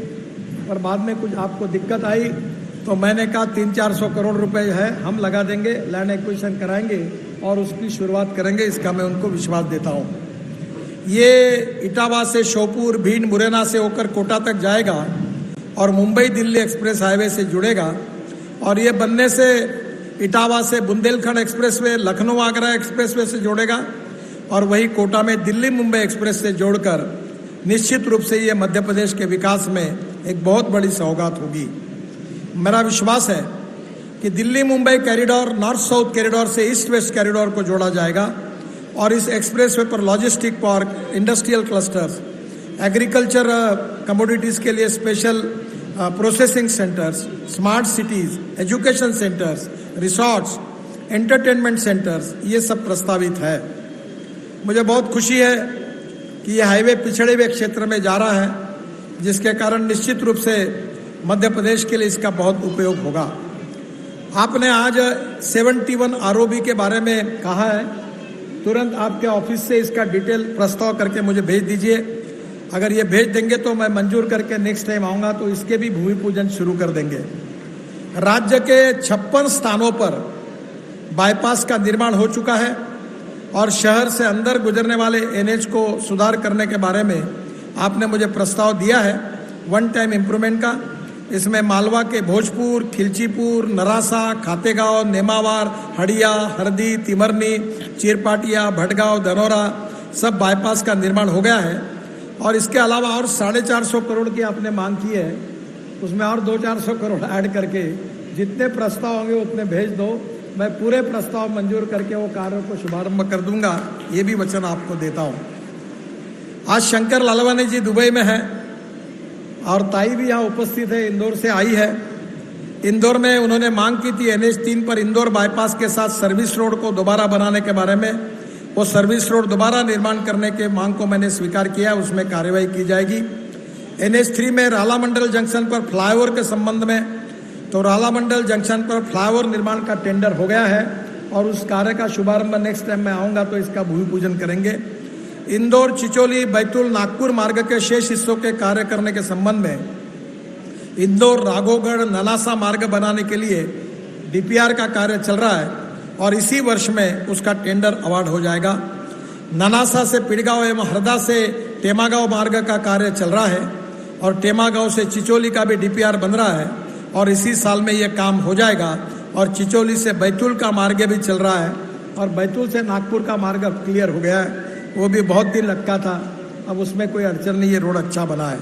पर बाद में कुछ आपको दिक्कत आई, तो मैंने कहा 300-400 करोड़ रुपए है, हम लगा देंगे, लैंड एक्विजिशन कराएंगे और उसकी शुरुआत करेंगे। इसका मैं उनको विश्वास देता हूँ। ये इटावा से श्योपुर, भिंड, मुरैना से होकर कोटा तक जाएगा, और मुंबई दिल्ली एक्सप्रेस हाईवे से जुड़ेगा, और ये बनने से इटावा से बुंदेलखंड एक्सप्रेसवे, लखनऊ आगरा एक्सप्रेसवे से जोड़ेगा, और वही कोटा में दिल्ली मुंबई एक्सप्रेस से जोड़कर निश्चित रूप से ये मध्य प्रदेश के विकास में एक बहुत बड़ी सौगात होगी। मेरा विश्वास है कि Delhi Mumbai corridor north south corridor से ईस्ट वेस्ट कॉरिडोर को जोड़ा जाएगा, और इस एक्सप्रेसवे पर logistic park, industrial clusters, agriculture commodities के लिए special processing centres, smart cities, education centres, resorts, entertainment centres, ये सब प्रस्तावित है। मुझे बहुत खुशी है कि यह हाईवे पिछड़े हुए क्षेत्र में जा रहा है, जिसके कारण निश्चित रूप से मध्य प्रदेश के लिए इसका बहुत उपयोग होगा। आपने आज 71 आरओबी के बारे में कहा है, तुरंत आपके ऑफिस से इसका डिटेल प्रस्ताव करके मुझे भेज दीजिए। अगर ये भेज देंगे तो मैं मंजूर करके नेक्स्ट टाइम आऊँगा तो इसके भी भूमि पूजन शुरू कर देंगे। राज्य के 56 स्थानों पर बाईपास का निर्माण हो चुका है और शहर से अंदर गुजरने वाले एनएच को सुधार करने के बारे में आपने मुझे प्रस्ताव दिया है वन टाइम इम्प्रूवमेंट का। इसमें मालवा के भोजपुर, खिलचीपुर, नरासा, खातेगांव, नेमावार, हड़िया, हरदी, तिमरनी, चिरपाटिया, भटगांव, धनौरा सब बाईपास का निर्माण हो गया है। और इसके अलावा और 450 करोड़ की आपने मांग की है, उसमें और 200-400 करोड़ ऐड करके जितने प्रस्ताव होंगे उतने भेज दो। मैं पूरे प्रस्ताव मंजूर करके वो कार्यों को शुभारंभ कर दूंगा, ये भी वचन आपको देता हूँ। आज शंकर लालवानी जी दुबई में है और ताई भी यहाँ उपस्थित है, इंदौर से आई है। इंदौर में उन्होंने मांग की थी NH3 पर इंदौर बाईपास के साथ सर्विस रोड को दोबारा बनाने के बारे में। वो सर्विस रोड दोबारा निर्माण करने के मांग को मैंने स्वीकार किया, उसमें कार्यवाही की जाएगी। NH3 में राला मंडल जंक्शन पर फ्लाईओवर के संबंध में तो राला मंडल जंक्शन पर फ्लाईओवर निर्माण का टेंडर हो गया है और उस कार्य का शुभारंभ नेक्स्ट टाइम मैं आऊँगा तो इसका भूमि पूजन करेंगे। इंदौर, चिचोली, बैतूल, नागपुर मार्ग के शेष हिस्सों के कार्य करने के संबंध में इंदौर, राघोगढ़, नलासा मार्ग बनाने के लिए DPR का कार्य चल रहा है और इसी वर्ष में उसका टेंडर अवार्ड हो जाएगा। ननासा से पिड़गांव एवं हरदा से टेमागांव मार्ग का कार्य चल रहा है और टेमागांव से चिचोली का भी DPR बन रहा है और इसी साल में ये काम हो जाएगा। और चिचोली से बैतूल का मार्ग भी चल रहा है और बैतूल से नागपुर का मार्ग अब क्लियर हो गया है, वो भी बहुत दिन लगता था, अब उसमें कोई अड़चन नहीं, ये रोड अच्छा बना है।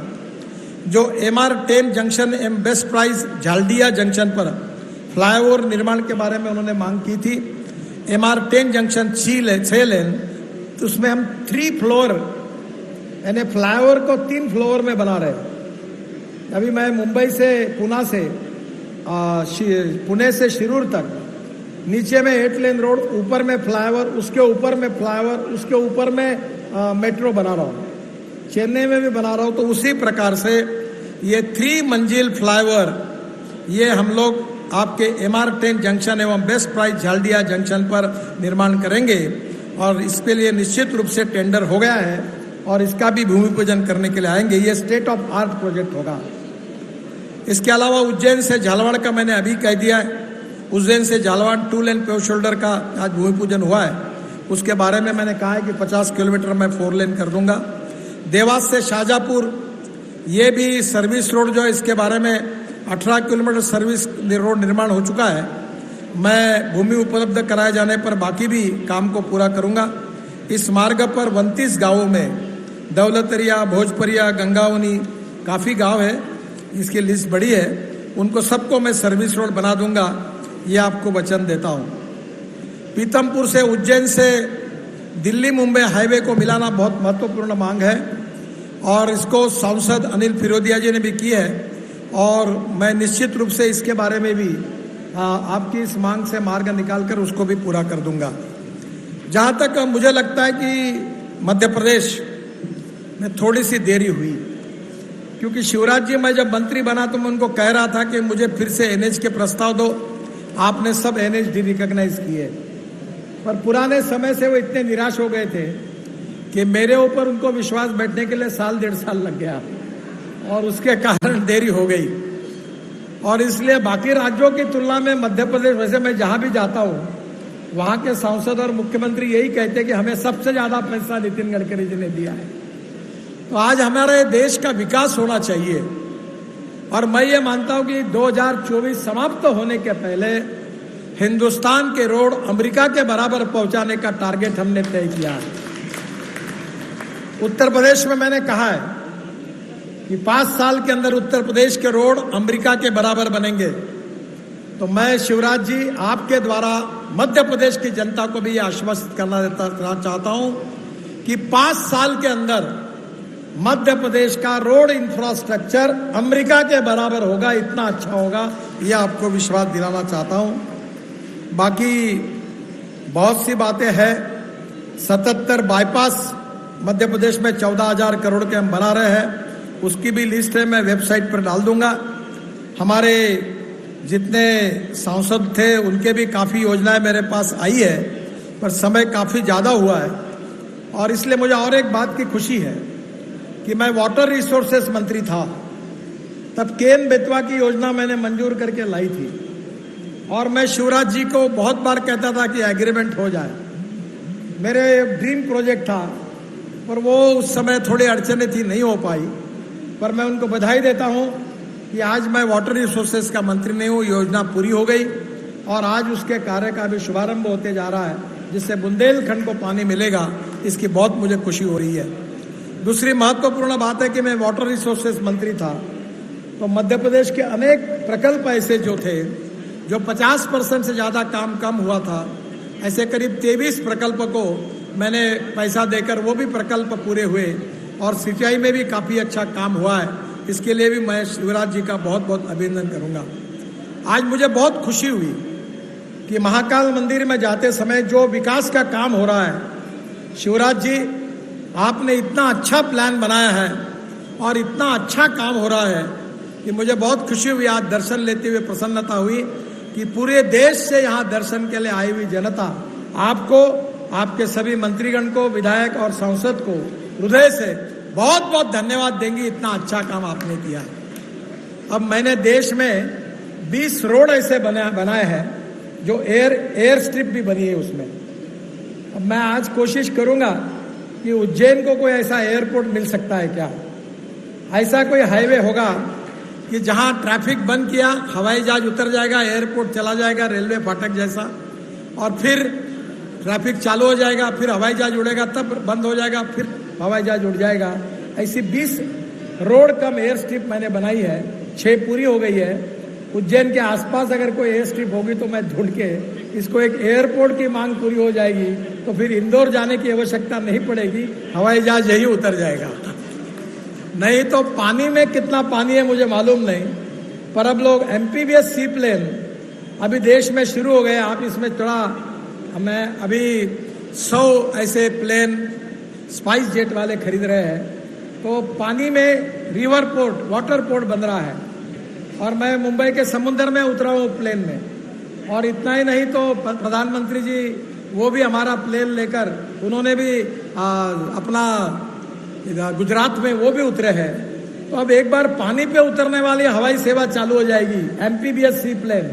जो MR10 junction M best price झालडिया जंक्शन पर फ्लाईओवर निर्माण के बारे में उन्होंने मांग की थी। MR10 जंक्शन 6 लेन, तो उसमें हम 3 फ्लोर यानी फ्लाईओवर को 3 फ्लोर में बना रहे हैं। अभी मैं मुंबई से पुणे से शिरूर तक नीचे में 8 लेन रोड, ऊपर में फ्लाईओवर, उसके ऊपर में फ्लाईओवर, उसके ऊपर में मेट्रो बना रहा हूँ, चेन्नई में भी बना रहा हूँ। तो उसी प्रकार से ये 3 मंजिल फ्लाईओवर ये हम लोग आपके MR10 जंक्शन एवं बेस्ट प्राइस झालडिया जंक्शन पर निर्माण करेंगे और इसके लिए निश्चित रूप से टेंडर हो गया है और इसका भी भूमि पूजन करने के लिए आएंगे। ये स्टेट ऑफ आर्ट प्रोजेक्ट होगा। इसके अलावा उज्जैन से झालवाड़ का मैंने अभी कह दिया है, उज्जैन से झालवाड़ 2 लेन पेव शोल्डर का आज भूमि पूजन हुआ है, उसके बारे में मैंने कहा है कि 50 किलोमीटर मैं 4 लेन कर दूंगा। देवास से शाहजहाँपुर ये भी सर्विस रोड जो है, इसके बारे में 18 किलोमीटर सर्विस रोड निर्माण हो चुका है। मैं भूमि उपलब्ध कराए जाने पर बाकी भी काम को पूरा करूंगा। इस मार्ग पर 29 गांवों में दौलतरिया, भोजपरिया, गंगावनी काफ़ी गांव है, इसकी लिस्ट बड़ी है, उनको सबको मैं सर्विस रोड बना दूंगा, ये आपको वचन देता हूँ। पीतमपुर से उज्जैन से दिल्ली मुंबई हाईवे को मिलाना बहुत महत्वपूर्ण मांग है और इसको सांसद अनिल फिरोदिया जी ने भी की है और मैं निश्चित रूप से इसके बारे में भी आपकी इस मांग से मार्ग निकालकर उसको भी पूरा कर दूंगा। जहाँ तक मुझे लगता है कि मध्य प्रदेश में थोड़ी सी देरी हुई, क्योंकि शिवराज जी मैं जब मंत्री बना तो मैं उनको कह रहा था कि मुझे फिर से NH के प्रस्ताव दो, आपने सब NH रिकॉग्नाइज किए, पर पुराने समय से वो इतने निराश हो गए थे कि मेरे ऊपर उनको विश्वास बैठने के लिए 1.5 साल लग गया और उसके कारण देरी हो गई। और इसलिए बाकी राज्यों की तुलना में मध्य प्रदेश, वैसे मैं जहां भी जाता हूं वहां के सांसद और मुख्यमंत्री यही कहते हैं कि हमें सबसे ज्यादा पैसा नितिन गडकरी जी ने दिया है। तो आज हमारे देश का विकास होना चाहिए और मैं ये मानता हूं कि 2024 समाप्त होने के पहले हिंदुस्तान के रोड अमेरिका के बराबर पहुंचाने का टारगेट हमने तय किया है। उत्तर प्रदेश में मैंने कहा है कि 5 साल के अंदर उत्तर प्रदेश के रोड अमेरिका के बराबर बनेंगे। तो मैं शिवराज जी आपके द्वारा मध्य प्रदेश की जनता को भी यह आश्वस्त करना चाहता हूं कि 5 साल के अंदर मध्य प्रदेश का रोड इंफ्रास्ट्रक्चर अमेरिका के बराबर होगा, इतना अच्छा होगा, यह आपको विश्वास दिलाना चाहता हूं। बाकी बहुत सी बातें हैं। 77 बाईपास मध्य प्रदेश में 14,000 करोड़ के हम बना रहे हैं, उसकी भी लिस्ट है, मैं वेबसाइट पर डाल दूंगा। हमारे जितने सांसद थे उनके भी काफ़ी योजनाएं मेरे पास आई है, पर समय काफ़ी ज़्यादा हुआ है। और इसलिए मुझे और एक बात की खुशी है कि मैं वाटर रिसोर्सेस मंत्री था तब केन बेतवा की योजना मैंने मंजूर करके लाई थी, और मैं शिवराज जी को बहुत बार कहता था कि एग्रीमेंट हो जाए। मेरे ड्रीम प्रोजेक्ट था, पर वो उस समय थोड़ी अड़चने थी, नहीं हो पाई। पर मैं उनको बधाई देता हूं कि आज मैं वाटर रिसोर्सेज का मंत्री नहीं हूं, योजना पूरी हो गई और आज उसके कार्य का भी शुभारंभ होते जा रहा है, जिससे बुंदेलखंड को पानी मिलेगा। इसकी बहुत मुझे खुशी हो रही है। दूसरी महत्वपूर्ण बात है कि मैं वाटर रिसोर्सेज मंत्री था तो मध्य प्रदेश के अनेक प्रकल्प ऐसे जो थे जो 50% से ज़्यादा काम कम हुआ था, ऐसे करीब 23 प्रकल्प को मैंने पैसा देकर वो भी प्रकल्प पूरे हुए और सिंचाई में भी काफ़ी अच्छा काम हुआ है। इसके लिए भी मैं शिवराज जी का बहुत बहुत अभिनंदन करूंगा। आज मुझे बहुत खुशी हुई कि महाकाल मंदिर में जाते समय जो विकास का काम हो रहा है, शिवराज जी आपने इतना अच्छा प्लान बनाया है और इतना अच्छा काम हो रहा है कि मुझे बहुत खुशी हुई। आज दर्शन लेते हुए प्रसन्नता हुई कि पूरे देश से यहाँ दर्शन के लिए आई हुई जनता आपको, आपके सभी मंत्रीगण को, विधायक और सांसद को हृदय से बहुत बहुत धन्यवाद देंगी। इतना अच्छा काम आपने किया। अब मैंने देश में 20 रोड ऐसे बनाए हैं जो एयर स्ट्रिप भी बनी है उसमें। अब मैं आज कोशिश करूंगा कि उज्जैन को कोई ऐसा एयरपोर्ट मिल सकता है क्या, ऐसा कोई हाईवे होगा कि जहां ट्रैफिक बंद किया, हवाई जहाज उतर जाएगा, एयरपोर्ट चला जाएगा रेलवे फाटक जैसा, और फिर ट्रैफिक चालू हो जाएगा, फिर हवाई जहाज उड़ेगा, तब बंद हो जाएगा, फिर हवाई जहाज उड़ जाएगा। ऐसी 20 रोड कम एयर स्ट्रिप मैंने बनाई है, 6 पूरी हो गई है। उज्जैन के आसपास अगर कोई एयर स्ट्रिप होगी तो मैं ढूंढ के इसको एक एयरपोर्ट की मांग पूरी हो जाएगी तो फिर इंदौर जाने की आवश्यकता नहीं पड़ेगी, हवाई जहाज यही उतर जाएगा। नहीं तो पानी में कितना पानी है मुझे मालूम नहीं, पर अब लोग एमपीवीएस सी प्लेन अभी देश में शुरू हो गए। आप इसमें थोड़ा, मैं अभी 100 ऐसे प्लेन स्पाइस जेट वाले खरीद रहे हैं, तो पानी में रिवर पोर्ट, वाटर पोर्ट बन रहा है। और मैं मुंबई के समुद्र में उतरा हूँ प्लेन में, और इतना ही नहीं तो प्रधानमंत्री जी वो भी हमारा प्लेन लेकर उन्होंने भी अपना गुजरात में वो भी उतरे हैं। तो अब एक बार पानी पे उतरने वाली हवाई सेवा चालू हो जाएगी, एमपीवीएस सी प्लेन,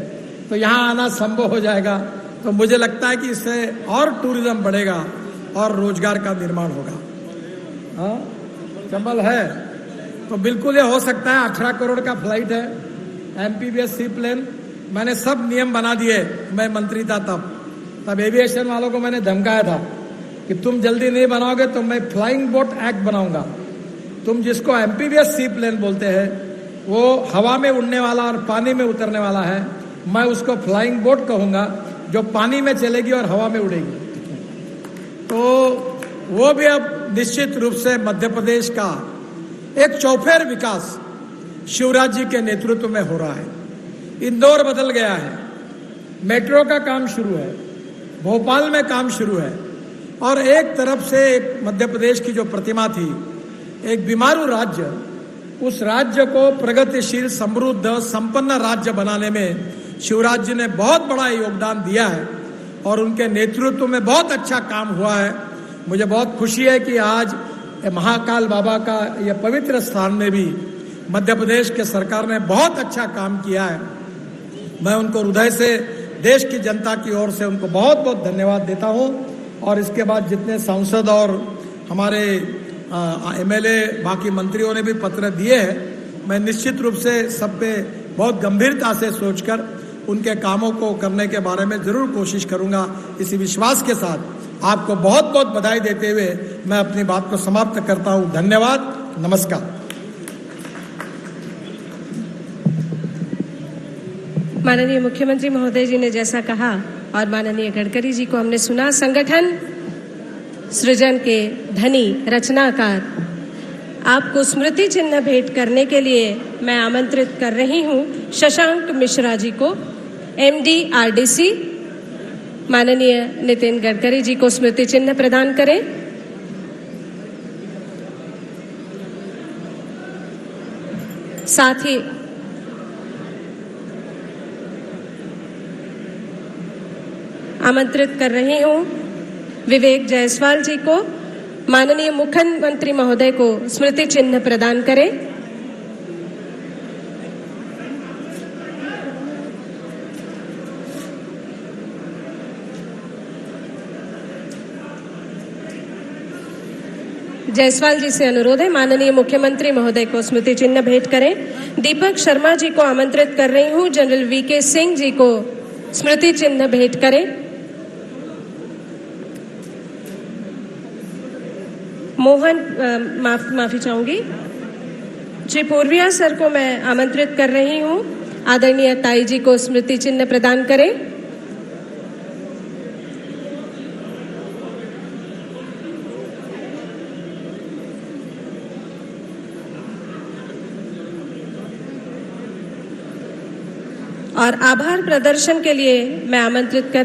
तो यहाँ आना संभव हो जाएगा। तो मुझे लगता है कि इससे और टूरिज्म बढ़ेगा और रोजगार का निर्माण होगा। हाँ, चंबल है तो बिल्कुल ये हो सकता है। 18 करोड़ का फ्लाइट है, एमपीवीएस सी प्लेन। मैंने सब नियम बना दिए, मैं मंत्री था तब एविएशन वालों को मैंने धमकाया था कि तुम जल्दी नहीं बनाओगे तो मैं फ्लाइंग बोट एक्ट बनाऊंगा। तुम जिसको एमपीवीएस सी प्लेन बोलते हैं वो हवा में उड़ने वाला और पानी में उतरने वाला है, मैं उसको फ्लाइंग बोट कहूंगा, जो पानी में चलेगी और हवा में उड़ेगी। तो वो भी अब निश्चित रूप से मध्य प्रदेश का एक चौफेर विकास शिवराज जी के नेतृत्व में हो रहा है। इंदौर बदल गया है, मेट्रो का काम शुरू है, भोपाल में काम शुरू है, और एक तरफ से एक मध्य प्रदेश की जो प्रतिमा थी, एक बीमारू राज्य, उस राज्य को प्रगतिशील, समृद्ध, संपन्न राज्य बनाने में शिवराज जी ने बहुत बड़ा योगदान दिया है और उनके नेतृत्व में बहुत अच्छा काम हुआ है। मुझे बहुत खुशी है कि आज महाकाल बाबा का यह पवित्र स्थान में भी मध्य प्रदेश के सरकार ने बहुत अच्छा काम किया है। मैं उनको हृदय से, देश की जनता की ओर से उनको बहुत बहुत धन्यवाद देता हूं। और इसके बाद जितने सांसद और हमारे एमएलए, बाकी मंत्रियों ने भी पत्र दिए हैं, मैं निश्चित रूप से सब पे बहुत गंभीरता से सोचकर उनके कामों को करने के बारे में जरूर कोशिश करूंगा। इसी विश्वास के साथ आपको बहुत बहुत बधाई देते हुए मैं अपनी बात को समाप्त करता हूं। धन्यवाद, नमस्कार। माननीय मुख्यमंत्री महोदय जी ने जैसा कहा और माननीय गडकरी जी को हमने सुना, संगठन सृजन के धनी रचनाकार, आपको स्मृति चिन्ह भेंट करने के लिए मैं आमंत्रित कर रही हूं शशांक मिश्रा जी को, एमडी आरडीसी। माननीय नितिन गडकरी जी को स्मृति चिन्ह प्रदान करें। साथ ही आमंत्रित कर रही हूं विवेक जायसवाल जी को। माननीय मुख्यमंत्री महोदय को स्मृति चिन्ह प्रदान करें। जायसवाल जी से अनुरोध है माननीय मुख्यमंत्री महोदय को स्मृति चिन्ह भेंट करें। दीपक शर्मा जी को आमंत्रित कर रही हूं। जनरल वीके सिंह जी को स्मृति चिन्ह भेंट करें। माफी चाहूंगी जी, पूर्विया सर को मैं आमंत्रित कर रही हूं। आदरणीय ताई जी को स्मृति चिन्ह प्रदान करें। और आभार प्रदर्शन के लिए मैं आमंत्रित कर रही